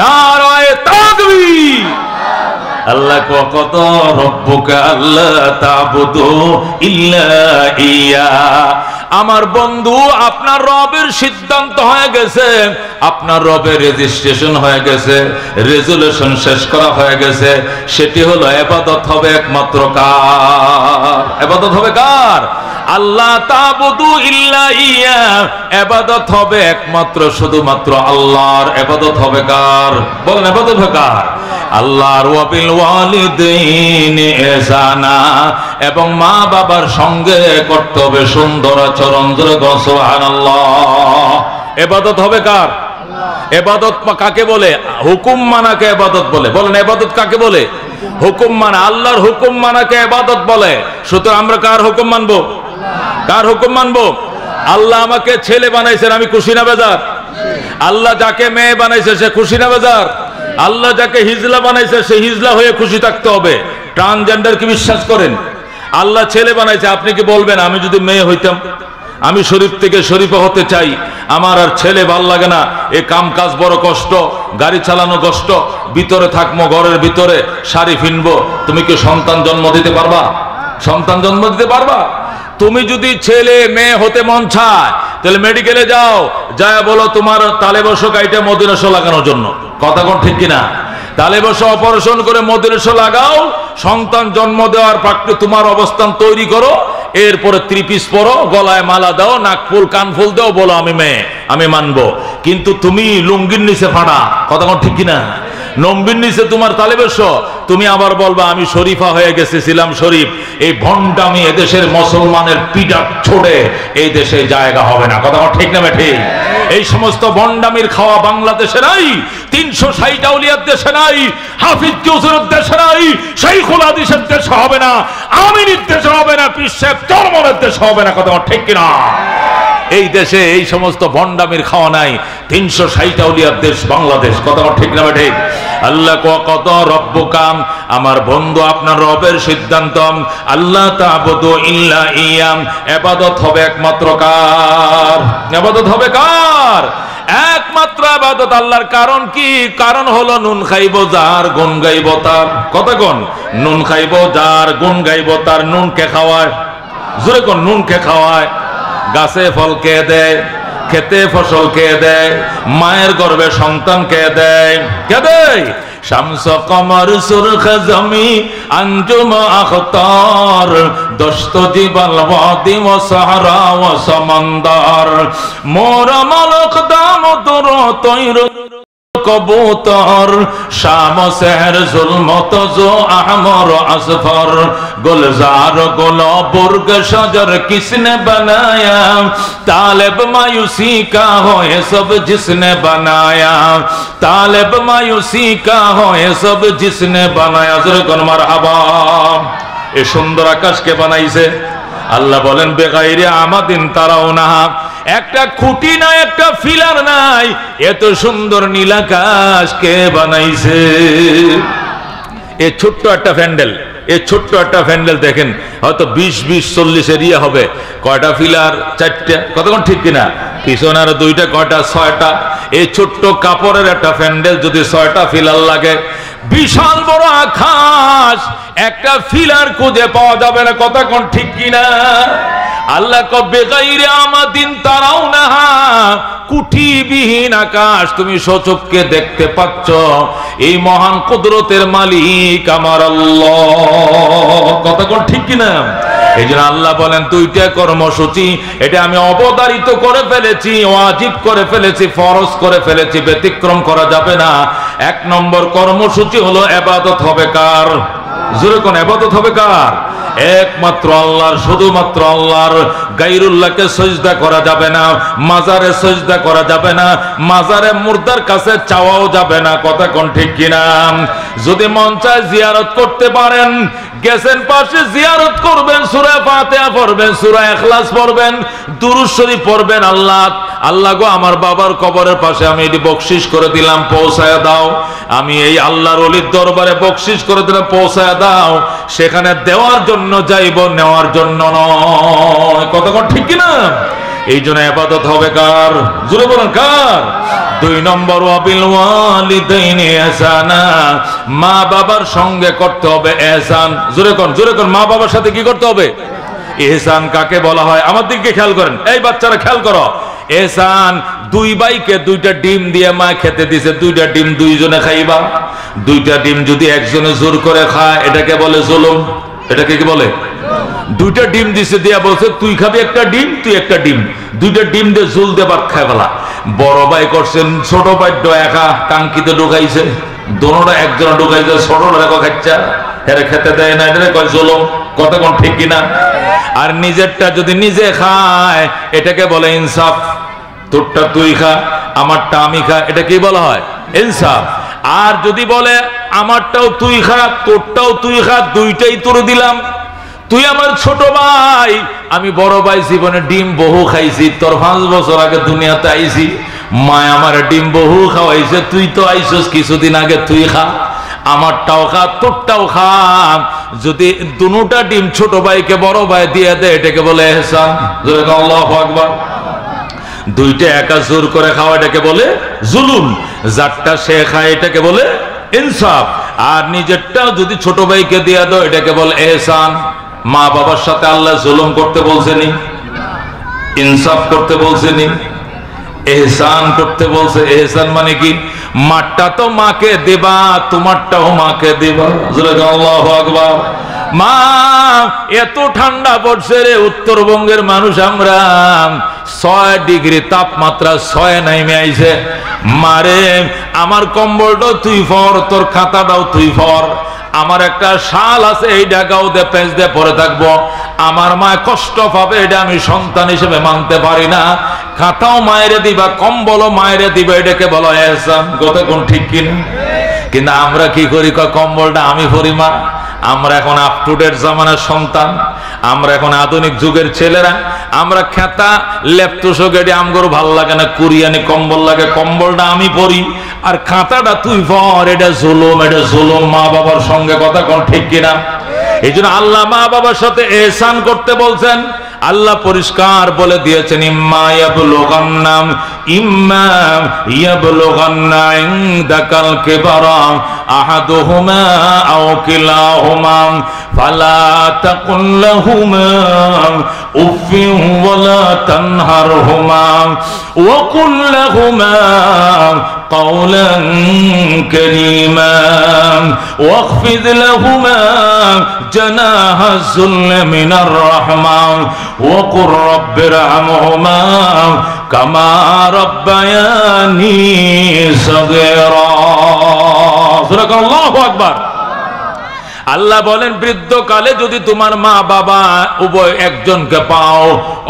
নারায়ে তাকবীর। আল্লাহ কত রব্বুকা আল্লাহ তা'বুদু ইল্লা ইয়া। আমার বন্ধু, আপনার রবের সিদ্ধান্ত হয়ে গেছে, আপনার রবের রেজিস্ট্রেশন হয়ে গেছে, রেজুলেশন শেষ করা হয়ে গেছে। সেটি হলো ইবাদত হবে একমাত্র কার? ইবাদত হবে কার? আল্লাহ তা'বুদু ইল্লা ইয়া। ইবাদত হবে একমাত্র শুধুমাত্র আল্লাহর। ইবাদত হবে কার? বলেন ইবাদত হবে কার? আল্লাহর। ওয়া বিল ওয়ালিদাইনি ইহসানা, এবং মা বাবার সঙ্গে করতে হবে সুন্দর আচরণ। জোরে বলো সুবহানাল্লাহ। ইবাদত হবে কার? ইবাদত কাকে বলে? হুকুম মানাকে ইবাদত বলে। বলেন ইবাদত কাকে বলে? হুকুম মানা। আল্লাহর হুকুম মানাকে ইবাদত বলে। সুতরাং আমরা কার হুকুম মানবো? কার হুকুম মানবো? আল্লাহ আমাকে ছেলে বানাইছেন, আমি খুশি না বেজার? আল্লাহ যাকে মেয়ে বানাইছে সে খুশি না বেজার? আল্লাহ যাকে হিজলা বানাইছে সে হিজলা হয়ে খুশি থাকতে হবে। ট্রান্সজেন্ডার কি বিশ্বাস করেন? আল্লাহ ছেলে বানাইছে, আপনি কি বলবেন আমি যদি মেয়ে হইতাম, আমি শরীফ থেকে শরীফা হতে চাই, আমার আর ছেলে ভাল লাগে না, এ কাম কাজ বড় কষ্ট, গাড়ি চালানো কষ্ট, ভিতরে থাকবো, ঘরের ভিতরে শাড়ি ফিনবো, তুমি কি সন্তান জন্ম দিতে পারবা? সন্তান জন্ম দিতে পারবা? তুমি যদি ছেলে মেয়ে হতে মন চায় তাহলে মেডিকেলে যাও, যায় বলো তোমার তালে বসো কাইটা মদিরাস লাগানোর জন্য। কথা কোন ঠিক কিনা? তালে বসো অপারেশন করে মদিরাস লাগাও, সন্তান জন্ম দেওয়ার পাকতে তোমার অবস্থান তৈরি করো, এরপরে ত্রিপিস পরো, গলায় মালা দাও, নাকফুল কানফুল দাও, বলো আমি মেয়ে, আমি মানবো। কিন্তু তুমি লুঙ্গির নিচে ফাড়া, কথা কোন ঠিক কিনা? নম্বির নিচে তোমার তালে বসো, তুমি আবার বলবা আমি শরীফা হয়ে গেছিলাম শরীফ। এই ভণ্ডামি এদেশের মুসলমানের পিঠা ছোড়ে এই দেশে জায়গা হবে না। কথা ঠিক না ঠিক? এই সমস্ত ভণ্ডামির খাওয়া বাংলাদেশে নাই, 360 আউলিয়ার দেশে নাই, হাফিজ কিউসুরের দেশে নাই, শাইখুল হাদিসের দেশে হবে না, আমিনীর দেশে হবে না, পীর সাহেব চরমনের দেশে হবে না। কথা ঠিক কিনা? এই দেশে এই সমস্ত ভণ্ডামির খাওয়া নাই। 360 আউলিয়ার দেশ বাংলাদেশ। কথা ঠিক না ঠিক? আল্লাহ কত রব্বুকাম, আমার বন্ধু আপনার রবের সিদ্ধান্ত আল্লাহ তা'বুদু ইল্লা ইয়া। ইবাদত হবে একমাত্র কার? ইবাদত হবে কার? একমাত্র ইবাদত আল্লাহর। কারণ কি? কারণ হলো নুন খাইব যার, গুণ গাইব তার। কথা কোন? নুন খাইব যার, গুণ গাইব তার। নুন কে খাওয়ায়? জোরে কোন? নুন কে খাওয়ায়? গাছে ফল কে দেয়? খেতে ফসল কে দেয়? মায়ের গর্ভে সন্তান কে দেয়? কে দেয়? শামস কমর সুরখ জমি আঞ্জুম আখতার দস্ত জীবল ওয়াদি ও সাহারা ও সমন্দর মোর মলক দাম তোর তৈর কবুতর শাম শহর জুলমত জো আহমর আসফর गुलजार गुलो बुर्ग शजर किसने बनाया तालिब मायूसी का हो ये सब जिसने बनाया तालिब मायूसी का हो ये सब जिसने बनाया जरकन मरहबा। ए सुंदर आकाश के बनाइছে আল্লাহ বলেন বেগাইরে আমাদিন তারাউনাহা, একটা খুঁটি নাই, একটা ফিলার নাই, এত সুন্দর নীল আকাশ কে বানাইছে? এই ছোট্ট একটা প্যান্ডেল, এই ছোট্ট একটা প্যান্ডেল দেখেন, হয়তো 20-40 এরিয়া হবে, কয়টা ফিলার? 4টা। কতক্ষণ ঠিক কিনা? পিছনে আর 2টা, কয়টা? 6টা। এই ছোট্ট কাপড়ের একটা প্যান্ডেল যদি 6টা ফিলার লাগে, বিশাল বড় আকাশ, একটা ফিলার খুঁজে পাওয়া যাবে না। কতক্ষণ ঠিক কিনা? আল্লাহ কবে গাইরে আমাদিন তারাউনাহা, কুঠিবিহীন আকাশ তুমি সচক্ষে দেখতে পাচ্ছ, এই মহান কুদরতের মালিক আমার আল্লাহ। কতক্ষণ ঠিক কিনা? এই জন্য আল্লাহ বলেন 2টা কর্মসূচি এটা আমি অবধারিত করে ফেলেছি, ওয়াজিব করে ফেলেছি, ফরজ করে ফেলেছি, ব্যতিক্রম করা যাবে না। 1 নম্বর কর্মসূচি হলো ইবাদত হবে কার? জোরে কোন? ইবাদত হবে কার? একমাত্র আল্লাহর, শুধুমাত্র আল্লাহর। গায়রুল্লাহকে সিজদা করা যাবে না, মাজারে সিজদা করা যাবে না, মাজারে মুর্দার কাছে চাওয়াও যাবে না। কথা কোন ঠিক কিনা? যদি মন চায় জিয়ারত করতে পারেন, গেছেন পাশে জিয়ারত করবেন, সূরা ফাতিহা পড়বেন, সূরা ইখলাস পড়বেন, দুরূদ শরীফ পড়বেন। আল্লাহ গো, আমার বাবার কবরের পাশে আমি এটি বকশিশ করে দিলাম, পৌঁছায় দাও। আমি এই আল্লাহর ওলির দরবারে বকশিশ করে দিলাম, পৌঁছায় দাও। সেখানে দেওয়ার জন্য যাইব, নেওয়ার জন্য নয়। কতক্ষণ ঠিক কিনা? এই জন্য ইবাদত হবে কার? জোরে বলুন কার? 2 নম্বর, ওয়াবিল ওয়ালিদাইনি ইহসানা, মা বাবার সঙ্গে করতে হবে ইহসান। জোরে কোন, জোরে কোন, মা বাবার সাথে কি করতে হবে? ইহসান কাকে বলা হয়? আমার দিকে খেয়াল করেন, এই বাচ্চারা খেয়াল করো। ইহসান, 2 ভাইকে 2টা ডিম দিয়ে মা খেতে দিছে, 2টা ডিম 2 জনে খাইবা। 2টা ডিম যদি একজনে জোর করে খায়, এটাকে বলে জুলুম। এটাকে কি বলে? 2টা ডিম দিছে, দিয়া বলছে তুই খাবি একটা ডিম, তুই একটা ডিম। 2টা ডিম দিয়ে জুল দিয়ে ভাত খায় ফেলা। বড় ভাই করছেন, ছোট ভাই একা টাঙ্কিতে ঢুকাইছে, দোনোটা একজনে ঢুকাইছে, ছোটটা রেখো খাচ্ছা, এরা খেতে দেয় না, এটা কয় জুলুম। কথা কোন ঠিক কিনা? আর নিজেরটা যদি নিজে খায়, এটাকে বলে ইনসাফ। তোরটা তুই খা, আমারটা আমি খা, এটা কি বলা হয়? ইনসাফ। আর যদি বলে আমারটাও তুই খা, তোরটাও তুই খা, 2টাই তোর দিলাম, তুই আমার ছোট ভাই, আমি বড় ভাই, জীবনে ডিম বহু খাইছি, তোর 5 বছর আগে দুনিয়াতে আইছি, মা আমার ডিম বহু খাওয়াইছে, তুই তো আইছস কিছুদিন আগে, তুই খা, আমারটাও খা, তোরটাও খা। যদি দুটা ডিম ছোট ভাইকে বড় ভাই দিয়ে দেয়, এটাকে বলে ইহসান। আল্লাহু আকবার। 2টা একা জোর করে খাওয়া, এটাকে বলে জুলুম। যারটা সে খায়, এটাকে বলে ইনসাফ। আর নিজেরটাও যদি ছোট ভাইকে দিয়ে দাও, এটাকে বলে ইহসান। মা বাবার সাথে আল্লাহ জুলুম করতে বলছেনি, ইনসাফ করতে বলছেনি, ইহসান করতে বলছে। ইহসান মানে কি? মারটা তো মাকে দেবা, তোমারটাও মাকে দেবা। আল্লাহু আকবার। মা, এত ঠান্ডা পড়ছে রে, উত্তরবঙ্গের মানুষ আমরা, 6 ডিগ্রি তাপমাত্রা, 6 নাইমে আইছে। মারে, আমার কম্বলটাও তুই ফর, তোর খাতাটাও তুই ফর, আমার একটা শাল আছে, এই ডাগাও দে, পেঁচ দিয়ে পরে থাকবো। আমার মা কষ্ট পাবে, এটা আমি সন্তান হিসেবে মানতে পারি না। খাতাও মায়েরে দিবা, কম্বলও মায়েরে দিবা, এটাকে বলা ইহসান। কথা কোন ঠিক কিনা? কিন্তু আমরা কি করি? কম্বলটা আমি পরি মা। আমরা এখন আপ টু ডেট জামানার সন্তান, আমরা এখন আধুনিক যুগের ছেলেরা। আমরা খেতা লেপটুসো গেড়ে আমগর ভাল লাগে না, কুরিয়ানি কম্বল লাগে, কম্বলটা আমি পরি, আর খাতাটা তুই পর। এটা জুলুম, এটা জুলুম মা বাবার সঙ্গে। কথা কোন ঠিক কিনা? এই জন্য আল্লাহ মা বাবার সাথে ইহসান করতে বলছেন। আল্লাহ পরিষ্কার বলে দিয়েছেন, ইম্মা ইয়াবলুগান্না ইনদাকাল কিবারা আহাদুহুমা আও কিলাহুমা ফালা তাকুল লাহুমা উফিন ওয়ালা তানহারহুমা ওয়া কুল লাহুমা قولا كريما واخفض لهما جناح الذل من الرحمة وقل رب ارحمهما كما ربياني صغيرا صدق الله أكبر। আল্লাহ বলেন, বৃদ্ধকালে যদি তোমার মা বাবা উভয় একজনকে পাও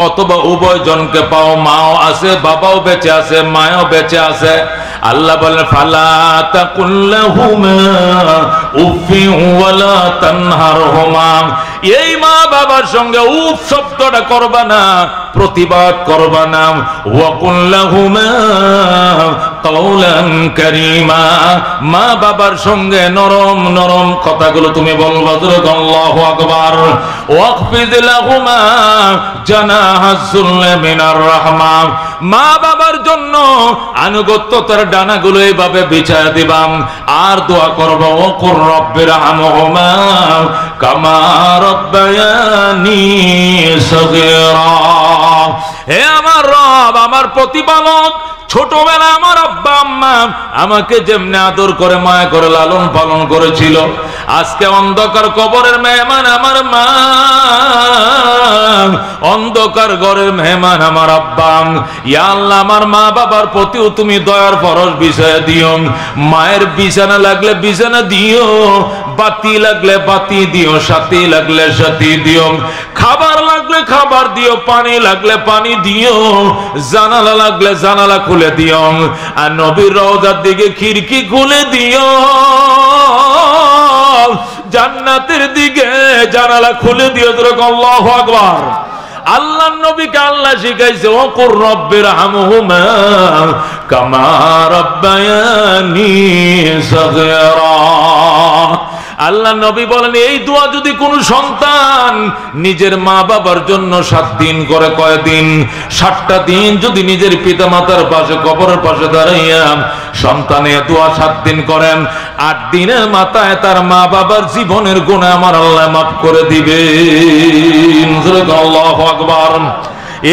অথবা উভয় জনকে পাও, মাও আছে, বাবাও বেঁচে আছে, মাও বেঁচে আছে, আল্লাহ বলেন ফালা তাকুল লাহুমা উফিন ওয়ালা তানহারহুমা, এই মা বাবার সঙ্গে উফ শব্দটা করবা না, প্রতিবাদ করবা না। ওয়া কুল লাহুমা কাওলান কারীমা, মা বাবার সঙ্গে নরম নরম কথাগুলো তুমি বলবা। আল্লাহু আকবার। ওয়াখফিদ লাহুমা জানাহাজ যুল্লি মিনার রাহমা, মা বাবার জন্য আনুগত্যতার ডানাগুলো এইভাবে বিছায়া দিবাম, আর দোয়া করব ওয়া কুর রব্বির হামহুমা কামা রব্বায়ানি সগীরা। হে আমার রব, আমার প্রতিপালক, ছোটবেলা আমার আব্বা আম্মা আমাকে যেমনি আদর করে মায়া করে লালন পালন করেছিল, আজকে অন্ধকার কবরের মেহমান আমার মা, অন্ধকার ঘরের মেহমান আমার আব্বা। ইয়া আল্লাহ, আমার মা বাবার প্রতিও তুমি দয়ার পরশ বিষয় দিও। মায়ের বিছানা লাগলে বিছানা দিও, বাতি লাগলে বাতি দিও, সাথী লাগলে সাথী দিও, খাবার লাগলে খাবার দিও, পানি লাগলে পানি দিও, জানালা লাগলে জানালা খুলে দিও, আর নবীর রওজার দিকে খিড়কি খুলে দিও, জান্নাতের দিকে জানালা খুলে দিও। আল্লাহু আকবার। আল্লাহর নবীকে আল্লাহ শিখাইছে ওকুর রব্বির হামহুমা কামা রাব্বায়ানি সাগীরা। আল্লাহ নবী বলেন এই দোয়া যদি কোন সন্তান নিজের মা বাবার জন্য 7 দিন করে, কয়দিন 7টা দিন যদি নিজের পিতা মাতার পাশে কবরের পাশে দাঁড়াইয়া সন্তানে দোয়া 7 দিন করেন, 8 দিনের মাথায় তার মা বাবার জীবনের গুনাহ আমার আল্লাহ মাফ করে দিবেন। আল্লাহু আকবার।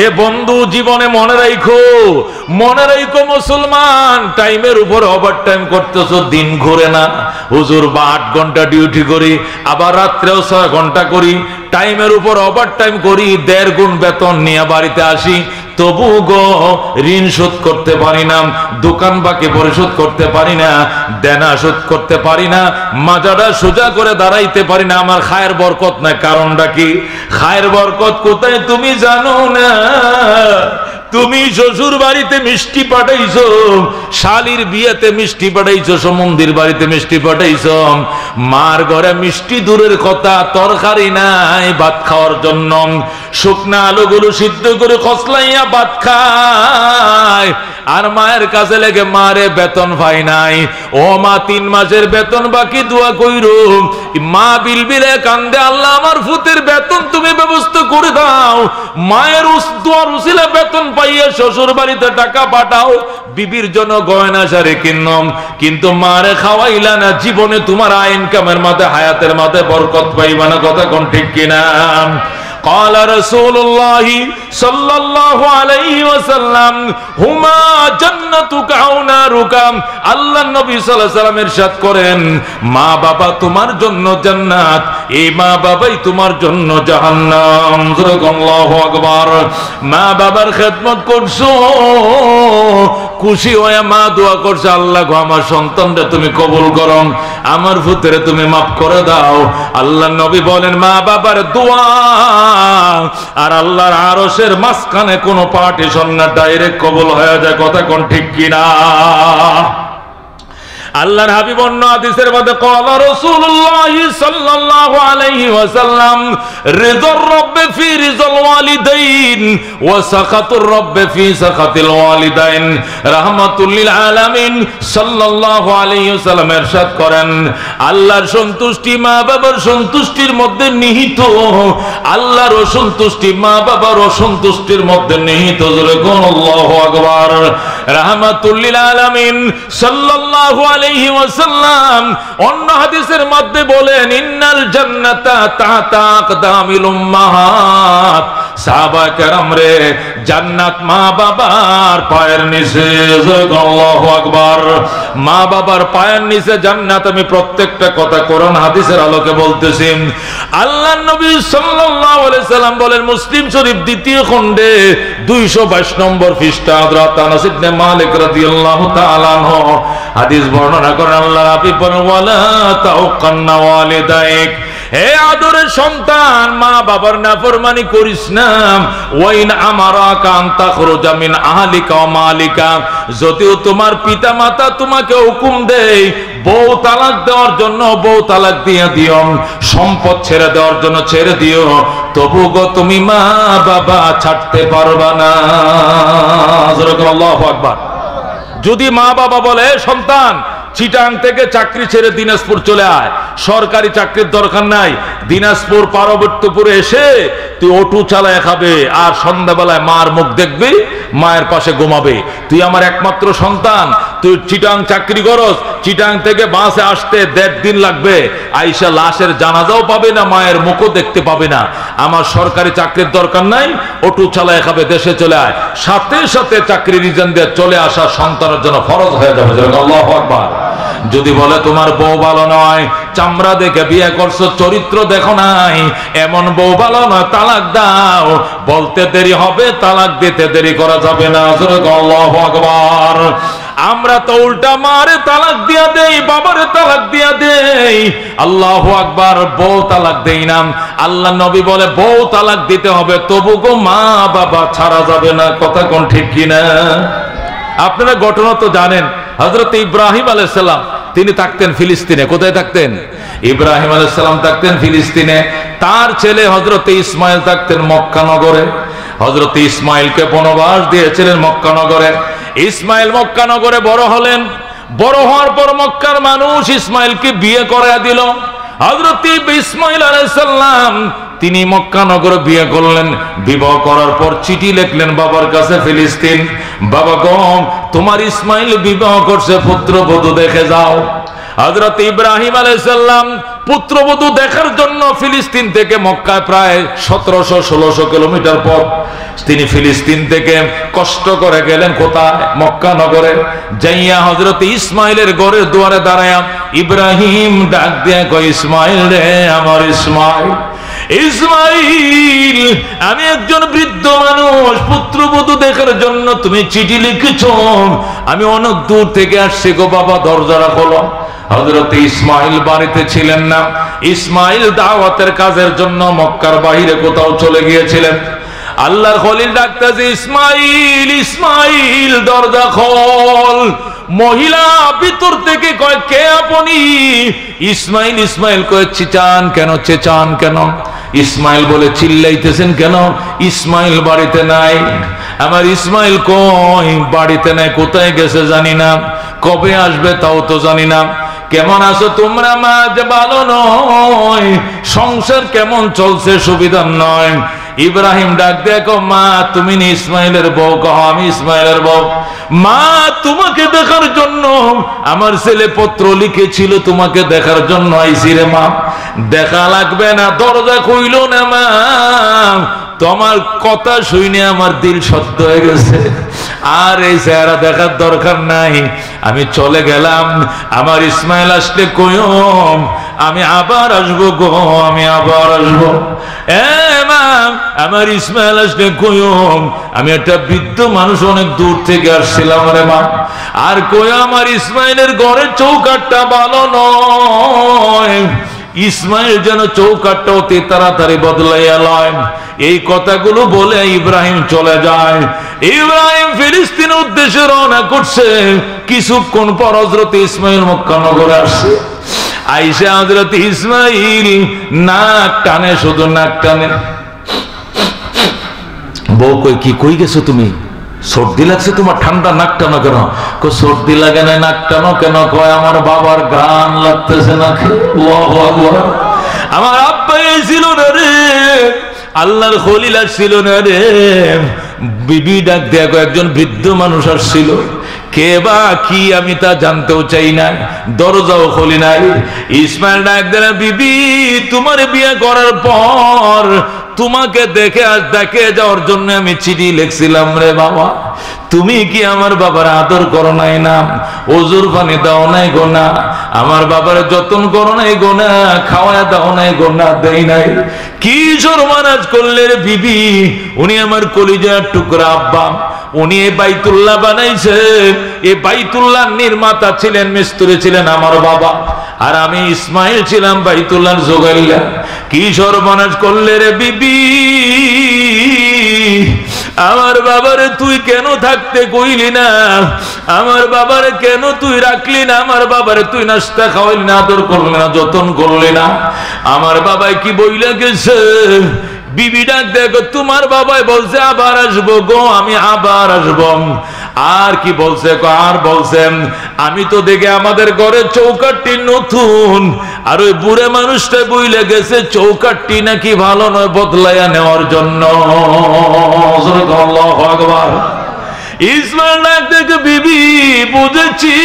এ বন্ধু জীবনে মনে রাখো মুসলমান, টাইমের উপর ওভার টাইম করতেছো, দিন ঘুরে না। হুজুর 8 ঘন্টা ডিউটি করি, আবার রাত্রেও 6 ঘন্টা করি, টাইমের উপর ওভার টাইম করি, 1.5 গুণ বেতন নিয়ে বাড়িতে আসি, তবু গো ঋণ শোধ করতে পারি না, দোকান বাকি পরিশোধ করতে পারি না, দেনা শোধ করতে পারি না, মাজাটা সোজা করে দাঁড়াইতে পারি না। আমার খায়ের বরকত নাই। কারণটা কি? খায়ের বরকত কোথায় তুমি জানো না। তুমি শ্বশুর বাড়িতে মিষ্টি পাঠাইছো, শালির বিয়েতে মিষ্টি পাঠাইছো, সমন্দির বাড়িতে মিষ্টি পাঠাইছো, মার ঘরে মিষ্টি দূরের কথা, তরকারি নাই ভাত খাওয়ার জন্য, শুকনা আলুগুলো সিদ্ধ করে খসলাইয়া ভাত খায়, আর মায়ের কাছে লেগে মারে বেতন পাই নাই। ও মা 3 মাসের বেতন বাকি, দোয়া কইরো। মা বিলবিলে কান্দে, আল্লাহ আমার ফুতের বেতন তুমি ব্যবস্থা করে দাও। মায়ের দোয়ার উসিলা বেতন পাইয়া শ্বশুর বাড়িতে টাকা পাঠাও, বিবির জন্য গয়না শাড়ি কিনলাম, কিন্তু মারে খাওয়াইলা না। জীবনে তোমার ইনকামের মাঝে, হায়াতের মাঝে বরকত পাইবা না। কথা কোন ঠিক কিনা? قال رسول الله صلى الله عليه وسلم হুমা জান্নাতুকা আও নারুকা। আল্লাহর নবী সাল্লাল্লাহু আলাইহি ওয়াসাল্লাম ইরশাদ করেন, মা বাবা তোমার জন্য জান্নাত, এই মা বাবাই তোমার জন্য জাহান্নাম। আল্লাহু আকবার। মা বাবার খেদমত করছো, খুশি হয়ে মা দোয়া করছে, আল্লাহ গো আমার সন্তানরে তুমি কবুল করো, আমার ফুতেরে তুমি মাফ করে দাও। আল্লাহর নবী বলেন মা বাবার দোয়া আর আল্লাহর আরশের মাঝখানে কোনো পার্টিশন না, ডাইরেক্ট কবুল হয়ে যায়। কথা কোন ঠিক কিনা? আল্লাহর হাবিব অন্য হাদিসের মধ্যে ক্বালা রাসূলুল্লাহ সাল্লাল্লাহু আলাইহি ওয়াসাল্লাম রিযার রাব্বি ফি রিযাল ওয়ালিদাইন ওয়া সাখাতুর রাব্বি ফি সাখাতিল ওয়ালিদাইন। রাহমাতুল লিল আলামিন সাল্লাল্লাহু আলাইহি ওয়াসাল্লাম ইরশাদ করেন, আল্লাহর সন্তুষ্টি মা বাবার সন্তুষ্টির মধ্যে নিহিত, আল্লাহর অসন্তুষ্টি মা বাবার অসন্তুষ্টির মধ্যে নিহিত। জোরে কোন আল্লাহু আকবার। রাহমাতুল লিল আলামিন সাল্লাল্লাহু আলাইহি ওয়াসাল্লাম অন্য হাদিসের মধ্যে বলেন, ইন্নাল জান্নাতা তাহতা আকদামিল উম্মাহাত। সাহাবায়ে কেরাম রে, জান্নাত মা বাবার পায়ের নিচে। আল্লাহু আকবার। মা বাবার পায়ের নিচে জান্নাত। আমি প্রত্যেকটা কথা কোরআন হাদিসের আলোকে বলতেছি। আল্লাহর নবী সাল্লাল্লাহু আলাইহি সাল্লাম বলেন, মুসলিম শরীফ 2য় খণ্ডে 222 নম্বর পৃষ্ঠা, হযরত আনাস ইবনে মালিক রাদিয়াল্লাহু তাআলা আনহু হাদিস বর্ণনা করেন, আল্লাহর হাবিব বলেন, ওয়ালা তাউকান্না ওয়ালিদাইক। হে আদরের সন্তান, মা বাবার নাফরমানি করিস না। ওয়াইন আমারাকা আন তাখরুজা মিন আহলিকা ওয়া মালিকা। যদিও তোমার পিতা মাতা তোমাকে হুকুম দেয় বউ তালাক দেওয়ার জন্য, বউ তালাক দিয়ে দিও, সম্পদ ছেড়ে দেওয়ার জন্য ছেড়ে দিও, তবু গো তুমি মা বাবা ছাড়তে পারবা না। আল্লাহু আকবার। যদি মা বাবা বলে, সন্তান চিটাং থেকে চাকরি ছেড়ে দিনাজপুর চলে আয়, সরকারি চাকরির দরকার নাই, দিনাজপুর পার্বত্যপুরে এসে তুই অটো চালায় খাবে, আর সন্ধ্যাবেলায় মার মুখ দেখবি, মায়ের পাশে ঘুমাবে। তুই আমার একমাত্র সন্তান, তুই চিটাং চাকরি করস, চিটাং থেকে বাসে আসতে 1.5 দিন লাগবে, আইসা লাশের জানাজাও পাবে না, মায়ের মুখও দেখতে পাবে না। আমার সরকারি চাকরির দরকার নাই, অটো চালায় খাবে, দেশে চলে আয়। সাথে সাথে চাকরি রিজাইন দিয়ে চলে আসা সন্তানের জন্য ফরজ হয়ে যাবে। আল্লাহু আকবার। যদি বলে তোমার বউ ভালো নয়, চামড়া দেখে বিয়ে করছো, চরিত্র দেখো নাই, এমন বউ ভালো নয়, তালাক দাও, বলতে দেরি হবে, তালাক দিতে দেরি করা যাবে না। আল্লাহু আকবার। আমরা তো উল্টা মারে তালাক দিয়া দেই, বাবারে তালাক দিয়া দেই। আল্লাহু আকবার, বউ তালাক দেই না। আল্লাহ নবী বলে বউ তালাক দিতে হবে, তবু গো মা বাবা ছাড়া যাবে না। কথা কোন ঠিক কিনা? আপনারা ঘটনা তো জানেন, হযরত ইব্রাহিম আলাইহিস সালাম তিনি থাকতেন ফিলিস্তিনে। কোথায় থাকতেন? ইব্রাহিম আলাইহিস সালাম থাকতেন ফিলিস্তিনে, তার ছেলে হযরত ইসমাইল থাকতেন মক্কা নগরে। হযরত ইসমাইলকে বনবাস দিয়েছিলেন মক্কা নগরে। ইসমাইল মক্কা নগরে বড় হলেন। বড় হওয়ার পর মক্কার মানুষ ইসমাইলকে বিয়ে করায় দিল। হযরত ইসমাইল আলাইহিস সালাম তিনি মক্কা নগরে বিয়ে করলেন। বিবাহ করার পর চিঠি লিখলেন বাবার কাছে ফিলিস্তিন, বাবা গো তোমার ইসমাইল বিবাহ করছে, পুত্রবধূ দেখে যাও। হযরত ইব্রাহিম আলাইহিস সালাম পুত্রবধূ দেখার জন্য ফিলিস্তিন থেকে মক্কায় প্রায় 1700-1600 কিলোমিটার পথ তিনি ফিলিস্তিন থেকে কষ্ট করে গেলেন। কোথায়? মক্কা নগরে। যাইয়া হযরত ইসমাইলের ঘরের দুয়ারে দাঁড়ায়া ইব্রাহিম ডাক দিয়ে কয়, ইসমাইল রে আমার ইসমাইল, ইসমাইল আমি একজন বৃদ্ধ মানুষ, পুত্রবধূ দেখার জন্য তুমি চিঠি লিখেছো, আমি অনেক দূর থেকে আসছি গো বাবা, দরজাটা খোলো। হযরত ইসমাইল বাড়িতে ছিলেন না। ইসমাইল দাওয়াতের কাজের জন্য মক্কার বাইরে কোথাও চলে গিয়েছিলেন। আল্লাহর খলিল ডাকতেছে, ইসমাইল ইসমাইল দরজা খোল। মহিলা ভিতর থেকে কয়, কে আপনি? ইসমাইল ইসমাইল কয়, চেঁচান কেন, চেঁচান কেন? ইসমাইল বলে, চিল্লাইতেছেন কেন? ইসমাইল বাড়িতে নাই। আমার ইসমাইল কই? বাড়িতে নাই। কোথায় গেছে জানি না, কবে আসবে তাও তো জানি না। কেমন আছো তোমরা? মা যে ভালো নয়, সংসার কেমন চলছে সুবিধা নয়। ইব্রাহিম ডাক দেখো, মা তুমি নি ইসমাইলের বউ? কহ আমি ইসমাইলের বউ। মা তোমাকে দেখার জন্য আমার ছেলে পত্র লিখেছিল, তোমাকে দেখার জন্য আইছি রে মা। দেখা লাগবে না, দরজা খুইল না মা, তোমার কথা শুনে আমার দিল শব্দ হয়ে গেছে, আর এই চেহারা দেখার দরকার নাই, আমি চলে গেলাম। আমার ইসমাইল আসলে কইও আমি আবার আসবো গো, আমি আবার আসবো। মা আমার ইসমাইল আসলে কইও আমি একটা বৃদ্ধ মানুষ, অনেক দূর থেকে আসছিলাম রে মা। আর কইও আমার ইসমাইলের ঘরের চৌকাঠটা ভালো নয়, ইসমাইল যেন চৌকাঠটা অতি তাড়াতাড়ি বদলাইয়া লয়। এই কথাগুলো বলে ইব্রাহিম চলে যায়। ইব্রাহিম ফিলিস্তিনের উদ্দেশ্যে রওনা করছে। কিছুক্ষণ পর হযরত ইসমাইল মক্কা নগরে আসছে। আইসা হযরত ইসমাইল নাক টানে, শুধু নাক টানে। বউ কই, কি কই গেছো তুমি? সর্দি লাগছে তোমার, ঠান্ডা নাক টানো কেন? সর্দি লাগে না, নাক টানো কেন? কয় আমার বাবার গান লাগতেছে নাকি। আমার আব্বা ছিল না রে, আল্লাহর খলিল ছিল না রে। বিবি ডাক দেখো, একজন বৃদ্ধ মানুষ আসছিল, কে বা কি আমি তা জানতেও চাই না, দরজাও খুলি নাই। ইসমাইল ডাক দেয়, বিবি তোমার বিয়ে করার পর তোমাকে দেখে যাওয়ার জন্য আমি চিঠি লিখছিলাম রে বাবা। তুমি কি আমার বাবার আদর করো নাই না? ওজুর পানি দাও নাই গোনা, আমার বাবার যত্ন করো নাই গোনা, খাওয়া দাও নাই গোনা, দেই নাই। কি সর্বনাশ করলে রে বিবি, উনি আমার কলিজার টুকরা আব্বা, উনি এই বাইতুল্লাহ বানাইছে। এই বাইতুল্লাহ নির্মাতা ছিলেন, মিস্ত্রি ছিলেন আমার বাবা, আর আমি ইসমাইল ছিলাম বাইতুল্লাহ জোগাইলা। কি সর্বনাশ করলে রে বিবি, আমার বাবারে তুই কেন থাকতে কইলি না? আমার বাবারে কেন তুই রাখলি না? আমার বাবারে তুই নাস্তা খাওয়াইলি না, আদর করলি না, যতন করলি না? আমার বাবাই কি বইলা গেছে? বিবি ডাক দেখো, তোমার বাবাই বলছে আবার আসবো গো, আমি আবার আসবো। আর কি বলছে? আর বলছেন আমি তো দেখে আমাদের ঘরে চৌকাঠটি নতুন, আর ওই বুড়ে মানুষটা বইলে গেছে চৌকাঠটি নাকি ভালো নয়, বদলাইয়া নেওয়ার জন্য। আল্লাহু আকবার। ইসমাইল ডাক দেখে, বিবি বুঝেছি,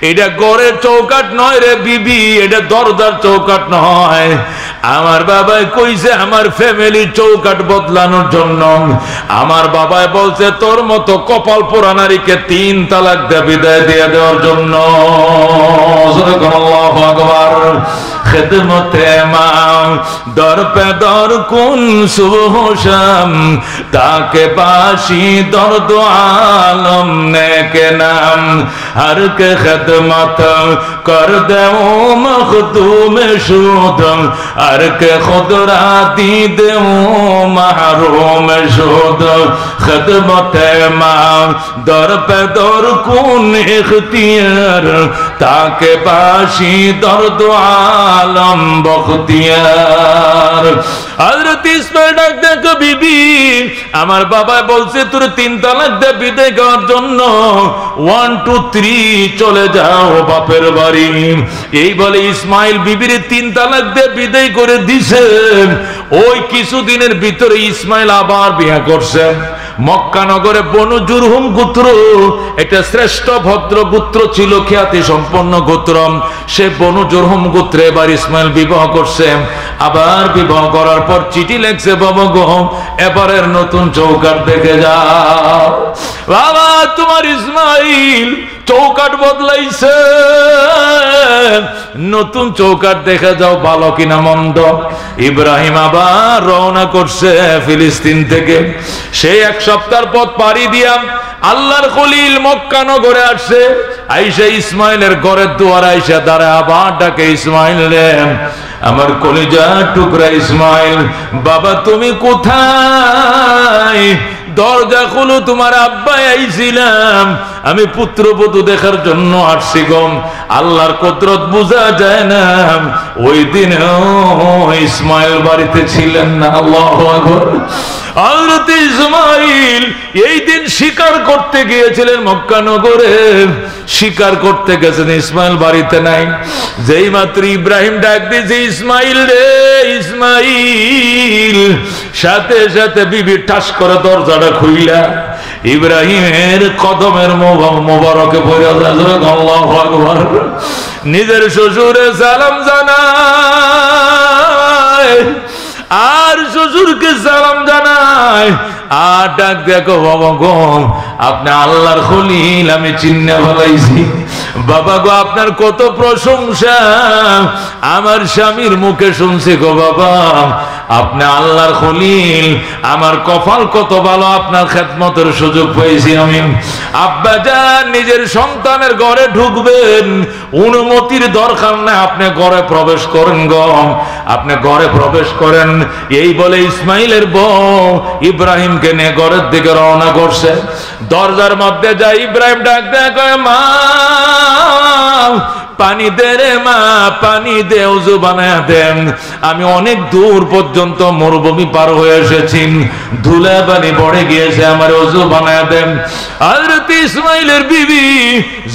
এটা ঘরের চৌকাঠ নয় রে বিবি, এটা দরজার চৌকাঠ নয়। আমার বাবাই কইছে আমার ফ্যামিলির চৌকাঠ বদলানোর জন্য। আমার বাবাই বলছে তোর মতো কপাল পোড়া নারীকে 3 তালাক দিয়ে বিদায় দিয়ে দেওয়ার জন্য। আল্লাহু আকবার। খিদমতে মা দর পে দর কুন সুবহ শাম তাকে বাসি দর্দ আলম নেকে নাম हर के खिदमत कर दे मखदूम शुद हर के खुदरा दी दे महरूम शुद खिदमत मां दर पे दर कुन इख्तियार ताके बाशी दर्द आलम बख्तियार हजरत इस्माइल डाक देखो बीबी আমার বাবা বলছে তোর 3 তালাক দে বিদায় করার জন্য 1 2 3 চলে যাও বাপের বাড়ি এই বলে ইসমাইল বিবির 3 তালাক দে বিদায় করে দিয়েছে ওই কিছুদিনের ভিতরে ইসমাইল আবার বিয়ে করছে মক্কা নগরে বনু জুরহুম গোত্র একটা শ্রেষ্ঠ ভদ্র গোত্র ছিল খ্যাতি সম্পন্ন গোত্র সে বনু জুরহুম গোত্রে এবার ইসমাইল বিবাহ করছে আবার বিবাহ করার পর চিঠি লিখছে বাবা গো এবারের নতুন চৌকাট দেখে যাও বাবা তোমার ইসমাইল চৌকাট বদলাইছে নতুন চৌকাট দেখে যাও ভালো কিনা মন্দ ইব্রাহিম আবার রওনা করছে ফিলিস্তিন থেকে সেই এক সপ্তাহ পথ পাড়ি দিয়া আল্লাহর খলিল মক্কা নগরে আসছে আয়েশা ইসমাইলের ঘরের দুয়ারে আয়েশা দাঁড়ায় আবার ডাকে ইসমাইল রে আমার কলিজার টুকরা ইসমাইল বাবা তুমি কোথায় দরজা খুলো তোমার আব্বা আইছিলাম আমি পুত্রবধূ দেখার জন্য আসছি গো আল্লাহর কুদরত বোঝা যায় না ওই দিন ইসমাইল বাড়িতে ছিলেন না আল্লাহু আকবার হযরত ইসমাইল এই দিন শিকার করতে গিয়েছিলেন মক্কা নগরে শিকার করতে গেছেন ইসমাইল বাড়িতে নাই যেই মাত্র ইব্রাহিম ডাক দিয়েছে ইসমাইল রে ইসমাইল সাথে সাথে বিবি ঠাস করে দরজাটা খুইলা ইব্রাহিমের কদমের মোবারকে পড়ে আল্লাহু আকবার নিজের শ্বশুরে সালাম জানায় আর শ্বশুরকে সালাম জানায় আর ডাক দেখো বাবা গো আপনি আল্লাহর খলিল আমি চিন্না ফেলাইছি বাবা গো আপনার কত প্রশংসা আমার স্বামীর মুখে শুনছি গো বাবা আপনি আল্লাহর খলিল আমার কপাল কত ভালো আপনার খেদমতের সুযোগ পেয়েছি আমি আব্বা জান নিজের সন্তানের ঘরে ঢুকবেন অনুমতির দরকার না আপনি ঘরে প্রবেশ করেন গো আপনি ঘরে প্রবেশ করেন এই বলে ইসমাইলের বউ ইব্রাহিমকে নিয়ে ঘরের দিকে রওনা করছে দরজার মধ্যে যায় ইব্রাহিম ডাক দেয় কয় মা পানি দে রে মা পানি দে ওযু বানায়া দেন আমি অনেক দূর পর্যন্ত মরুভূমি পার হয়ে এসেছি ধুলা পানি পড়ে গিয়েছে আমার ওযু বানায়া দেন হযরত ইসমাইলের বিবি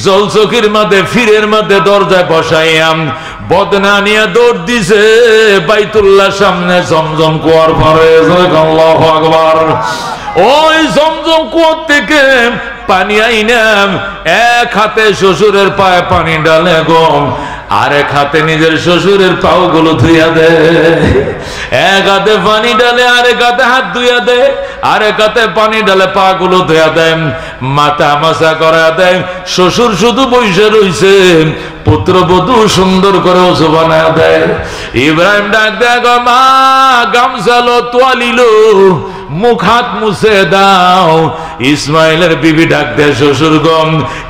জলচকির মধ্যে ফিরের মধ্যে দরজায় বসাইয়াম বদনা নিয়ে দৌড় দিছে বাইতুল্লাহ সামনে জমজম কুয়ার পরে আল্লাহু আকবার ওই জমজম কুয়া থেকে পানি আইনাম এক হাতে শ্বশুরের পায়ে পানি ডালে গো আরেক হাতে নিজের শ্বশুরের পাও গুলো ধুইয়া দে এক হাতে পানি ডালে আরেক হাতে হাত ধুইয়া দে আরেক হাতে পানি ডালে পা গুলো ধুইয়া দেয় মাথা মাসা করা দেয় শ্বশুর শুধু বসে রইছে পুত্রবধূ সুন্দর করে ওযু বানায় দেয় ইব্রাহিম ডাক দেয় গো মা গামছা লো তোয়ালি লো মুখ হাত মুছে দাও ইসমাইলের বিবি ডাক দেয় শ্বশুর গো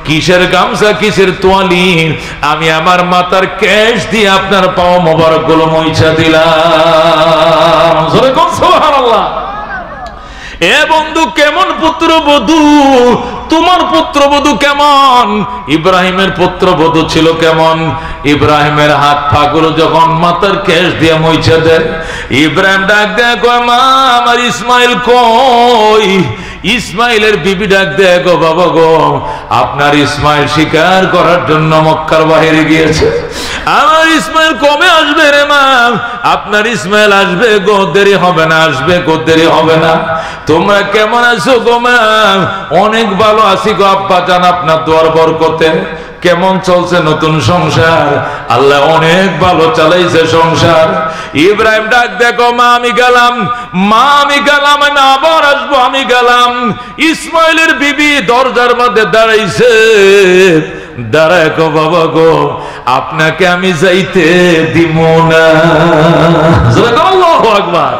কিসের গামছা কিসের তোয়ালি আমি আমার মাথার কেশ দিয়ে আপনার পাও মোবারক গুলো মুছা দিলাম সুবহানাল্লাহ এ বন্ধু কেমন পুত্রবধূ তোমার পুত্রবধূ কেমন ইব্রাহিমের পুত্রবধূ ছিল কেমন ইব্রাহিমের হাত পা গুলো যখন মাথার কেশ দিয়ে মুছে দেয় ইব্রাহিম ডাক দেয় কয় মা আমার ইসমাইল কই ইসমাইলের বিবি ডাক দেয় গো বাবা গো আপনার ইসমাইল শিকার করার জন্য মক্কার বাইরে গিয়েছে আমার ইসমাইল কবে আসবে রে মা আপনার ইসমাইল আসবে গো দেরি হবে না আসবে গো দেরি হবে না তোমরা কেমন আছো গো মা অনেক ভালো আছি গো আব্বা জান আপনার দোয়ার বরকতে কেমন চলছে নতুন সংসার আল্লাহ অনেক ভালো চালাইছে সংসার ইব্রাহিম ডাক দেখো মা আমি গেলাম আমি আবার আসবো আমি গেলাম ইসমাইলের বিবি দরজার মধ্যে দাঁড়াইছে দাঁড়ায় গো বাবা গো, আপনাকে আমি যাইতে দিব না। আল্লাহু আকবার।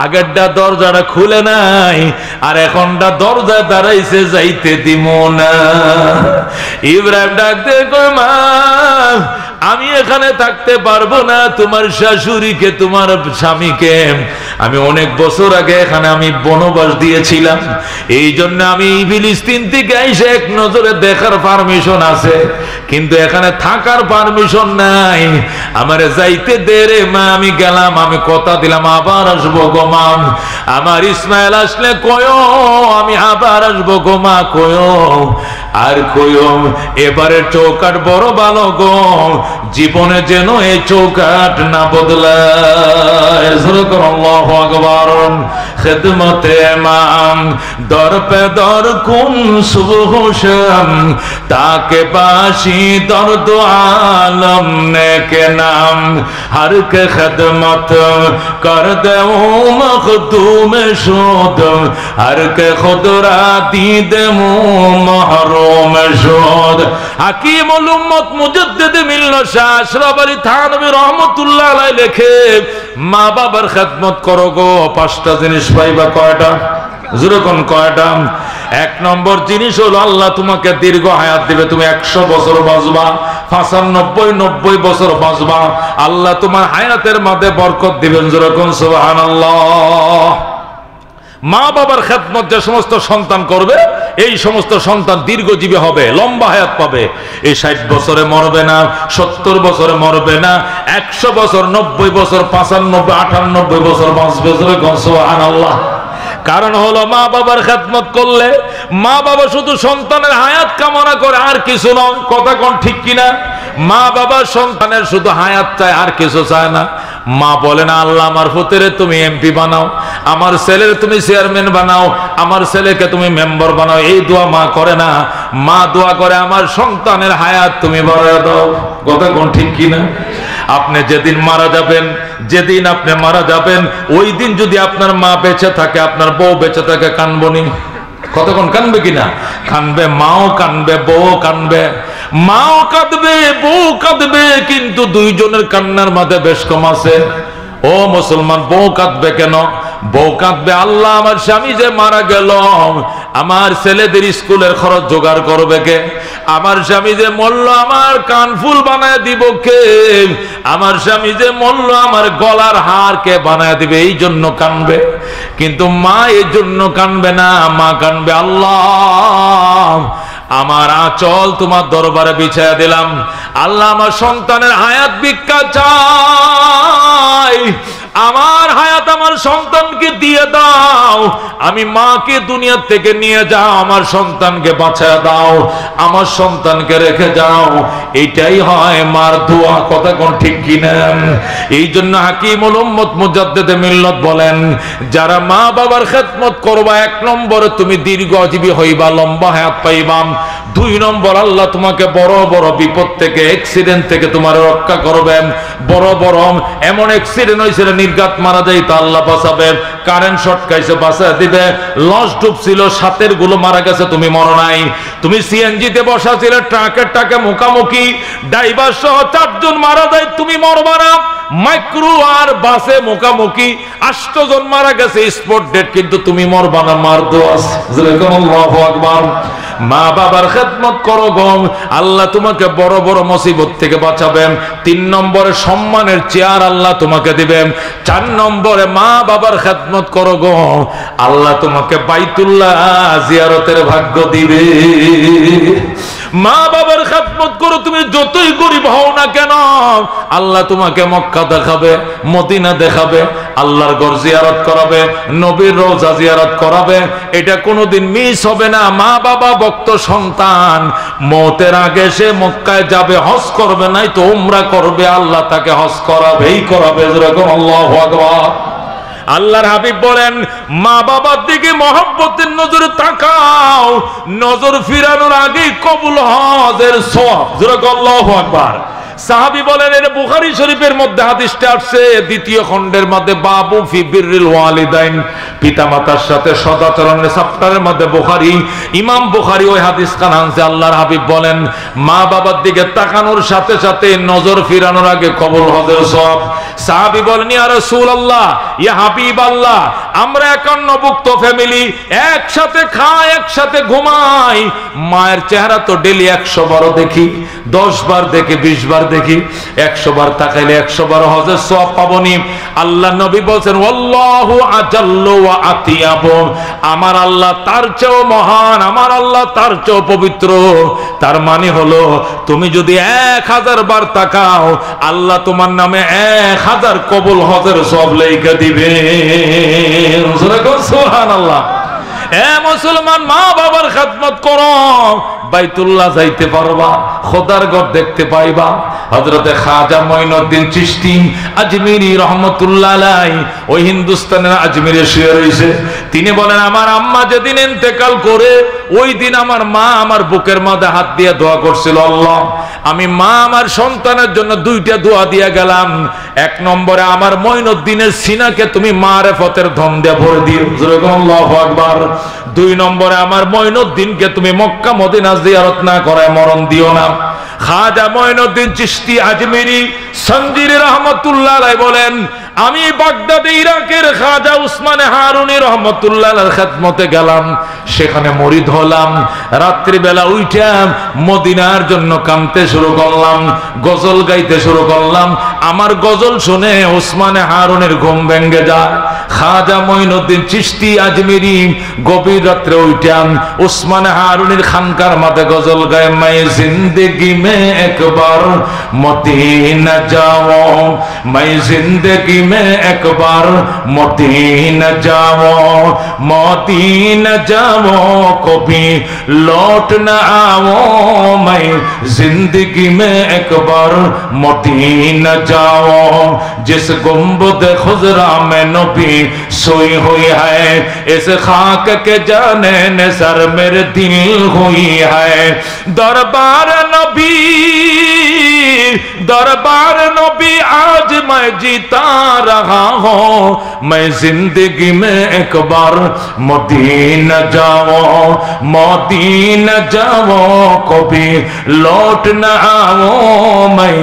আগেরটা দরজাটা খুলে নাই, আর এখনটা দরজায় দাঁড়াইছে, যাইতে দিব না। ইব্রাহিম ডাকতে কই, মা আমি এখানে থাকতে পারবো না, তোমার শাশুড়িকে তোমার স্বামীকে আমি অনেক বছর আগে এখানে আমি বনবাস দিয়েছিলাম, এই জন্য আমি ফিলিস্তিন থেকে এসে এক নজরে দেখার পারমিশন আছে, কিন্তু এখানে থাকার পারমিশন নাই, আমারে যাইতে দে রে মা। আমি গেলাম, আমি কথা দিলাম আবার আসবো গো মা, আমার ইসমাইল আসলে কয়ো আমি আবার আসবো গো মা, কয়ো আর কয়ো এবারের চৌকাট বড় ভালো গো, জীবনে যেন এই চৌকাট না বদলায়। আল্লাহু আকবার। খিদমতে ইমাম দর পে দর কুন সুবহ শাম, তাকে বাসি দর্দ আলম ने के नाम, हर के खिदमत कर दे मखदूम शुद, हर के खुदरा दीद महरूम शुद। হাকিমুল উম্মত মুজাদ্দিদ মিল্লাত শাহ আশরাফ আলী থানভী রহমাতুল্লাহ আলাইহি লেখে, মা বাবার খেদমত করো গো, পাঁচটা জিনিস পাইবা। কয়টা? যেরকম কয়টা? এক নম্বর জিনিস হলো আল্লাহ তোমাকে দীর্ঘ হায়াত দিবে, তুমি 100 বছর বাঁচবা, 95 90 বছর বাঁচবা, আল্লাহ তোমার হায়াতের মধ্যে বরকত দিবেন। যেরকম সুবহানাল্লাহ। মা বাবার খেদমত যে সমস্ত সন্তান করবে, এই সমস্ত সন্তান দীর্ঘজীবী হবে, লম্বা হায়াত পাবে। এই 60 বছরে মরবে না, 70 বছরে মরবে না, 100 বছর, 90 বছর, 95 98 বছর বাঁচবে। সুবহানাল্লাহ। কারণ হলো মা বাবার খেদমত করলে, মা বাবা শুধু সন্তানের হায়াত কামনা করে, আর কিছু নয়। কথা কোন ঠিক কিনা? মা বাবা সন্তানের শুধু হায়াত চায়, আর কিছু চায় না। মা বলে না আল্লাহ আমার পুত্রে তুমি এমপি বানাও, আমার ছেলের তুমি চেয়ারম্যান বানাও, আমার ছেলেকে তুমি মেম্বার বানাও, এই দোয়া মা করে না। মা দোয়া করে আমার সন্তানের হায়াত তুমি বাড়ায় দাও। কথা কোন ঠিক কিনা? আপনি যেদিন মারা যাবেন, যেদিন আপনি মারা যাবেন, ওই দিন যদি আপনার মা বেঁচে থাকে, আপনার বউ বেঁচে থাকে, কানবনি? কতক্ষণ কানবে কিনা? কানবে, মাও কানবে, বউ কানবে, মাও কাঁদবে, বউ কাঁদবে, কিন্তু দুইজনের কান্নার মাঝে বেশ কম আছে। ও মুসলমান, বউ কাঁদবে কেন? বউ কাঁদবে আল্লাহ আমার স্বামী যে মারা গেল, আমার ছেলেদের স্কুলের খরচ জোগাড় করবে কে? আমার স্বামী যে মরল, আমার কানফুল বানায় দিব কে? আমার স্বামী যে মরল, আমার গলার হার কে বানায় দিবে? এই জন্য কানবে। কিন্তু মা এই জন্য কানবে না, মা কানবে আল্লাহ আমার আঁচল তোমার দরবারে বিছায়া দিলাম, আল্লাহ আমার সন্তানের হায়াত ভিক্ষা চাই, আমার হায়াত আমার সন্তানকে দিয়ে দাও, আমি মাকে দুনিয়া থেকে নিয়ে যাও, আমার সন্তানকে বাঁচায় দাও, আমার সন্তানকে রেখে যাও। এটাই হয় মার দোয়া। কথা কোন ঠিক কিনা? এই জন্য হাকিমুল উম্মত মুজাদ্দিদে মিল্লাত বলেন, যারা মা বাবার খেদমত করবা, 1 নম্বরে তুমি দীর্ঘজীবী হইবা, লম্বা হায়াত পাইবা। 2 নম্বর আল্লাহ তোমাকে বড় বড় বিপদ থেকে, অ্যাক্সিডেন্ট থেকে তোমার রক্ষা করবেন। বড় বড় এমন অ্যাক্সিডেন্ট হয়েছিল, নির্ঘাত মারা যাইত, আল্লাহ বাঁচাবে। কারেন্ট শর্ট খাইছে, বাঁচায় দিবে। লঞ্চ ডুবছিল, সাথের গুলো মারা গেছে, তুমি মরো নাই। তুমি সিএনজিতে বসা ছিলে, ট্রাকের টাকে মুখামুখি, ড্রাইভার সহ 4 জন মারা যায়, তুমি মরবা না। মাইক্রো আর বাসে মুখামুখি, 8 জন মারা গেছে, স্পট ডেট, কিন্তু তুমি মরবা না। মার দোয়া। আল্লাহু আকবার। মা বাবার খেদমত করো গো, আল্লাহ তোমাকে বড় বড় মুসিবত থেকে বাঁচাবেন। 3 নম্বরে সম্মানের চেয়ার আল্লাহ তোমাকে দিবেন। 4 নম্বরে মা বাবার খেদমত করো গো, আল্লাহ তোমাকে বাইতুল্লাহ জিয়ারতের ভাগ্য দিবে। মা বাবার খেদমত করো, তুমি যতই গরিব হও না কেন, আল্লাহ তোমাকে মক্কা দেখাবে, মদিনা দেখাবে, আল্লাহর ঘর জিয়ারত করাবে, নবীর রওজা জিয়ারত করাবে। এটা কোনোদিন মিস হবে না। মা বাবা ভক্ত সন্তান মওতের আগে সে মক্কায় যাবে, হজ করবে, নাই তো উমরা করবে, আল্লাহ তাকে হজ করাবেই করাবে। যেরকম আল্লাহু আকবার। আল্লাহর হাবিব বলেন, মা বাবার দিকে মহব্বতের নজরে তাকাও, নজর ফিরানোর আগেই কবুল হজের সওয়াব। যেরকম আল্লাহু আকবার। সাহাবী বলেন এর বুখারী শরীফের মধ্যে হাদিসটা আসছে দ্বিতীয় খণ্ডের মধ্যে বাবু ফি বিররিল ওয়ালিদাইন, পিতামাতার সাথে সদাচরণের চ্যাপ্টারের মধ্যে বুখারী, ইমাম বুখারী ওই হাদিস খান আনছে। আল্লাহর হাবিব বলেন মা বাবার দিকে তাকানোর সাথে সাথে নজর ফিরানোর আগে কবুল হজের সওয়াব। সাহাবী বলেন ইয়া রাসূলুল্লাহ, ইয়া হাবিবাল্লাহ, আমরা একান্নভুক্ত ফ্যামিলি, একসাথে খাই একসাথে ঘুমাই, মায়ের চেহারা তো ডেলি 100 বার দেখি, 10 বার দেখি, 20 বার দেখি, 100 বার তাকাইলে 100 বার হজের সওয়াব পাবনি। আল্লাহ নবী বলেন ওয়াল্লাহু আজাল্লু ওয়া আতিয়াবু, আমার আল্লাহ তার চেয়েও মহান, আমার আল্লাহ তার চেয়েও পবিত্র। তার মানে হলো তুমি যদি 1000 বার তাকাও আল্লাহ তোমার নামে 1000 কবুল হজের সওয়াব লেখা দিবে। সুবহানাল্লাহ। এ মুসলমান, মা বাবার খেদমত করো, বাইতুল্লাহ যাইতে পারবা, খোদার ঘর দেখতে পাইবা। হযরতে খাজা মঈনুদ্দিন চিশতি আজমিরি রহমাতুল্লাহ আলাইহি ওই হিন্দুস্তানের আজমিরে শুয়ে রয়েছে। তিনি বলেন আমার আম্মা যেদিন ইন্তেকাল করে ওই দিন আমার মা আমার বুকের মধ্যে হাত দিয়ে দোয়া করছিল, আল্লাহ আমি মা আমার সন্তানের জন্য 2টা দোয়া দিয়ে গেলাম। 1 নম্বরে আমার মঈনুদ্দিনের সিনাকে তুমি মারেফতের ধন দিয়ে ভরে দিও, আল্লাহু আকবার। 2 নম্বরে আমার মঈনুদ্দিনকে তুমি মক্কা মদিনা জিয়ারত না করায় মরণ দিও না। খাজা মঈনুদ্দিন চিশতি আজমিরি সঞ্জিরি রহমাতুল্লাহ আলাইহি বলেন আমি বাগদাদে ইরাকের খাজা উসমানে হারুনি রহমাতুল্লাহ আলাইহির খেদমতে গেলাম, সেখানে মুরিদ হলাম। রাত্রি বেলা উঠে মদিনার জন্য কাঁদতে শুরু করলাম, গজল গাইতে শুরু করলাম। আমার গজল শুনে উসমানে হারুনের ঘুম ভেঙে যায়। খাজা মঈনুদ্দিন চিশতি আজমিরি গভীর রাত্রে উঠাম উসমানে হারুনির খানকার মাঝে গজল গায়, মাই জিন্দেগি মে একবার মদিনা যাও, মাই জিন্দেগি में एक बार मदीना जाओ, मदीना जाओ कभी लौट न आओ, मैं जिंदगी में एक बार मदीना जाओ, जिस गुंबद खुजरा में नबी सोई हुई है, इस खाक के जाने ने सर मेरे दिल हुई है। दरबार नबी, दरबार नबी आज मैं जीता रहा हूं, मैं जिंदगी में एक बार मदीना जाओ, मदीना जाओ कभी लौट न आओ, मैं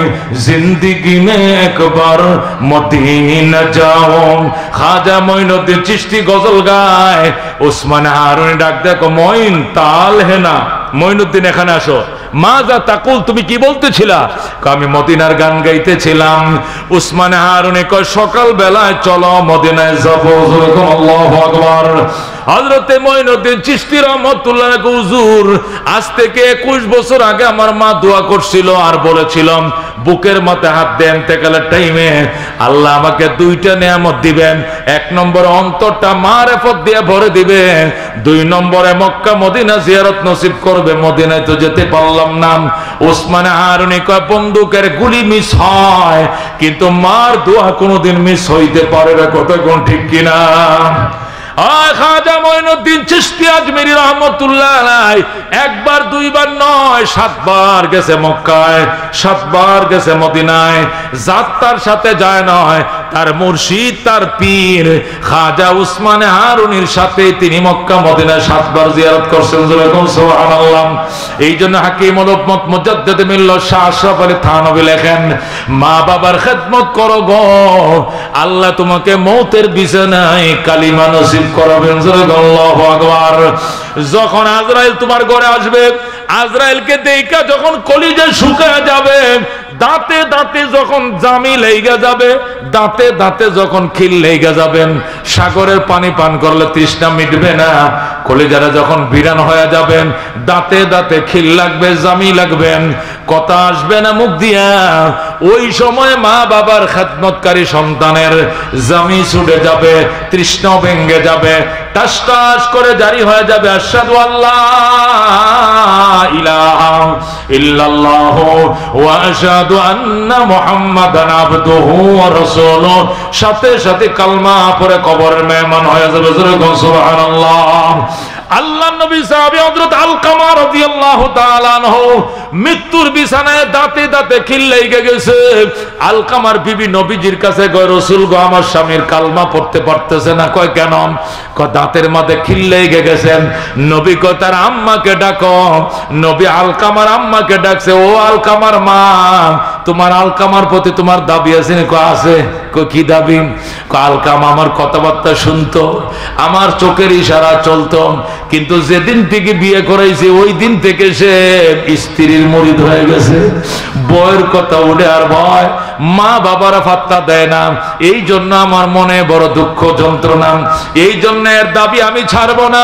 जिंदगी में एक बार मदीना जाओ। खाजा মঈনুদ্দিন চিশতি গজল গায়, উসমানে হারুনি ডাক দেখো মঈন তাল হে না, মঈনুদ্দিন এখানে আসো। মাজা তাকুল, তুমি কি বলতেছিলা? আমি মদিনার গান গাইতেছিলাম। উসমানে হারুনি কয় সকাল বেলায় চলো মদিনায় যাবো। আল্লাহু আকবার। হযরতে মঈনুদ্দিন চিশতি রাহমাতুল্লাহ আলাইহি হুজুর আজ থেকে 21 বছর আগে আমার মা দোয়া করছিল আর বলেছিলাম বুকের মধ্যে হাত দেন ইন্তেকালের টাইমে আল্লাহ আমাকে 2টা নিয়ামত দিবেন। 1 নম্বরে অন্তরটা মারেফত দিয়ে ভরে দিবে, 2 নম্বরে মক্কা মদিনা জিয়ারত নসিব করবে। মদিনায় তো যেতে পারলাম না। উসমানে হারুনি কয় বন্দুকের গুলি মিস হয় কিন্তু মার দোয়া কোনোদিন মিস হইতে পারে না, কথা কোন ঠিক কিনা? খাজা মঈনুদ্দিন চিশতি আজমিরি রহমাতুল্লাহ আলাইহি 1 বার 2 বার নয় 7 বার গেছে মক্কায়, 7 বার গেছে মদিনায়। যাত্রার সাথে যায় নয়, তার মুর্শিদ তার পীর খাজা উসমানে হারুনির সাথে তিনি মক্কা মদিনা 7 বার জিয়ারত করছেন। সুবহানাল্লাহ। এই জন্য হাকিমুল উম্মত মুজাদ্দিদ মিল্লাত শাহ আশরাফ আলী থানভী লেখেন মা বাবার খেদমত করো গো, আল্লাহ তোমাকে মৌতের বিছানায় কালিমা নসিব করবেন। আল্লাহু আকবার। যখন আজরাইল তোমার ঘরে আসবে, আজরাইলকে দেখা যখন কলিজা শুকায় যাবে, দাঁতে দাঁতে যখন জামি লেগে যাবে, দাঁতে দাঁতে যখন খিল লেগে যাবেন, সাগরের পানি পান করলে তৃষ্ণা মিটবে না। কলিজারা যখন বিরান হয়ে যাবেন, দাঁতে দাঁতে খিল লাগবে, জামি লাগবেন, কথা আসবে না মুখ দিয়া। ওই সময় মা বাবার খেদমতকারী সন্তানের জামি ছুটে যাবে, তৃষ্ণা ভেঙে যাবে, টাস টাস করে জারি হয়ে যাবে আশহাদু আল্লাহ ইলাহা ইল্লাল্লাহু ওয়া আশহাদু আন্না মুহাম্মাদান আবদুহু ওয়া রাসূলুহু। সাথে সাথে কালমা পড়ে কবরের মেহমান হয়ে যাবে। সুবহানাল্লাহ। আল্লাহর নবী সাহাবী হযরত আলকামা রাদিয়াল্লাহু তাআলা আনহু মৃত্যুর বিছানায় দাঁতে দাঁতে খিল লেগে গেছে। আলকামার বিবি নবীজির কাছে কয়, রাসূল গো, আমার স্বামীর কালমা পড়তে পারতেছে না। কয় কেন? কয় দাঁতের মাঝে খিল লেগে গেছে। নবী কয় তার আম্মাকে ডাকো। নবী আলকামার আম্মাকে ডাকছে। ও আলকামার মা, তোমার আলকামার প্রতি তোমার দাবি আছে? কয় আছে। কয় কি দাবি? কয় আলকামা আমার কথাবার্তা শুনতো, আমার চোখের ইশারা চলতো, কিন্তু যেদিন থেকে বিয়ে করাইছে ওই দিন থেকে সে স্ত্রীর মুরিদ হয়ে গেছে। বউয়ের কথা উঠে আর ভয়, মা বাবারা পাত্তা দেয় না। এই জন্য আমার মনে বড় দুঃখ যন্ত্রণা, এই জন্য এর দাবি আমি ছাড়বো না।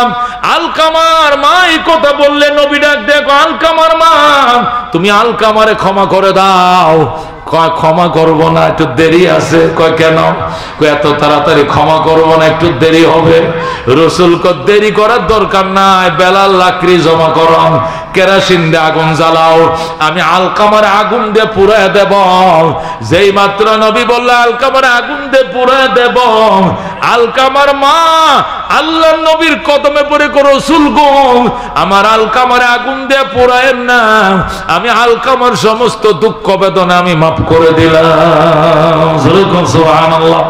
আলকামার মা এই কথা বললে নবী ডাক দেখো, আলকামার মা, তুমি আলকামারে ক্ষমা করে দাও। কয় ক্ষমা করব না, একটু দেরি আছে। কয় কেন? কয় এত তাড়াতাড়ি ক্ষমা করব না, একটু দেরি হবে। রাসূল কয় দেরি করার দরকার নাই, বেলাল লাকড়ি জমা করো, কেরোসিন দিয়ে আগুন জ্বালাও, আমি আলকামার আগুন দিয়ে পুড়ায় দেব। যেই মাত্র নবী বলল আলকামার আগুন দিয়ে পুড়ায় দেব, আলকামার মা আল্লাহর নবীর কদমে পড়ে কো, রাসূল গো, আমার আলকামার আগুন দিয়ে পুড়ায়েন না, আমি আলকামার সমস্ত দুঃখ বেদনা আমি মাফ করে দিলাম। সুবহানাল্লাহ।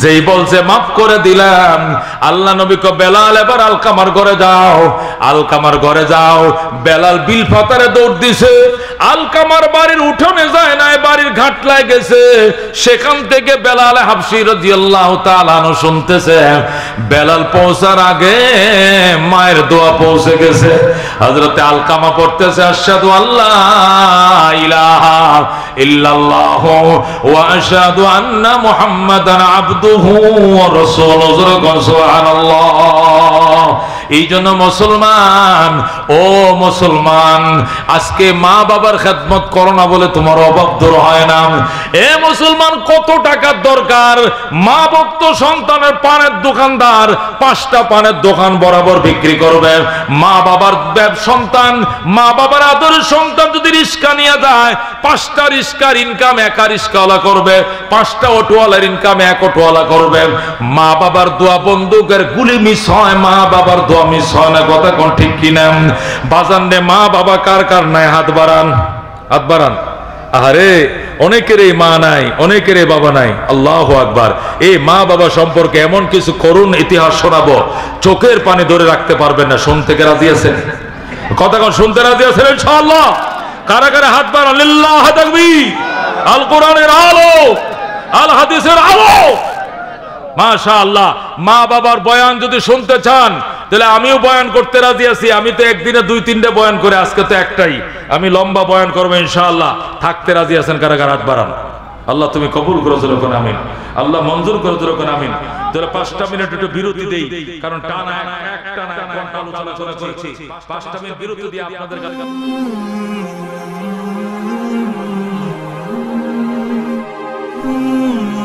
যেই বলছে মাফ করে দিলাম, আল্লাহ নবী কো, বেলাল এবার আলকামার ঘরে যাও। আলকামার ঘরে যাও। বেলাল বিল ফাতারে দৌড় দিছে। আলকামার বাড়ির উঠোনে যায় না, বাড়ির ঘাটলায় গেছে। সেখান থেকে বেলাল হাবশী রাদিয়াল্লাহু তাআলা আনহু শুনতেছে। বেলাল পৌঁছার আগে মায়ের দোয়া পৌঁছে গেছে। হযরতে আলকামা পড়তেছে, আশহাদু আল্লা ইলাহা ইল্লাল্লাহু ওয়া আশহাদু আন্না মুহাম্মাদান আবদুহু ওয়া রাসূলুহু। সুবহানাল্লাহ। এই জন্য মুসলমান, ও মুসলমান, আজকে মা বাবার খেদমত করো না বলে তোমার অভাব দূর হয় না। এ মুসলমান, কত টাকার দরকার? মা বাপ তো সন্তানের পানের দোকানদার, 5টা পানের দোকান বরাবর বিক্রি করবে। মা বাবার সন্তান, মা বাবার আদরের সন্তান যদি রিস্কা নিয়ে যায়, 5টা রিস্কার ইনকাম একা রিস্কাওয়ালা করবে, 5টা অটোওয়ালার ইনকাম এক অটোওয়ালা করবে। মা বাবার দোয়া বন্দুকের গুলি মিস হয়, মা বাবার দোয়া মিস হয় না। কথা কোন ঠিক কিনা? বাজান রে, মা বাবা কার কার নাই? হাত বাড়ান, হাত বাড়ান। আরে অনেকের এই মা নাই, অনেকের এই বাবা নাই। আল্লাহু আকবার। এই মা বাবা সম্পর্কে এমন কিছু করুণ ইতিহাস শোনাবো, চোখের পানি ধরে রাখতে পারবেন না। শুনতে কে রাজি আছেন? কথা কোন শুনতে রাজি আছেন ইনশাআল্লাহ? কারা কারা হাত বাড়ান? লিল্লাহ তাকবীর। আল কোরআনের আলো, আল হাদিসের আলো। মাশাআল্লাহ। মা বাবার বয়ান যদি শুনতে চান তাহলে আমিও বয়ান করতে রাজি আছি। আমি তো একদিনে 2-3টে বয়ান করে, আজকে তো একটাই। আমি লম্বা বয়ান করবো ইনশাআল্লাহ। থাকতে রাজি আছেন কারা কারা? হাত বাড়ান। আল্লাহ তুমি কবুল করো, যখন আমিন। আল্লাহ মঞ্জুর করো, যখন আমিন। তাহলে 5টা মিনিট একটু বিরতি দেই, কারণ টানা একটা না এক ঘন্টা আলোচনা করেছি। 5টা মিনিট বিরতি দিয়ে আপনাদের কাছে Mm-hmm.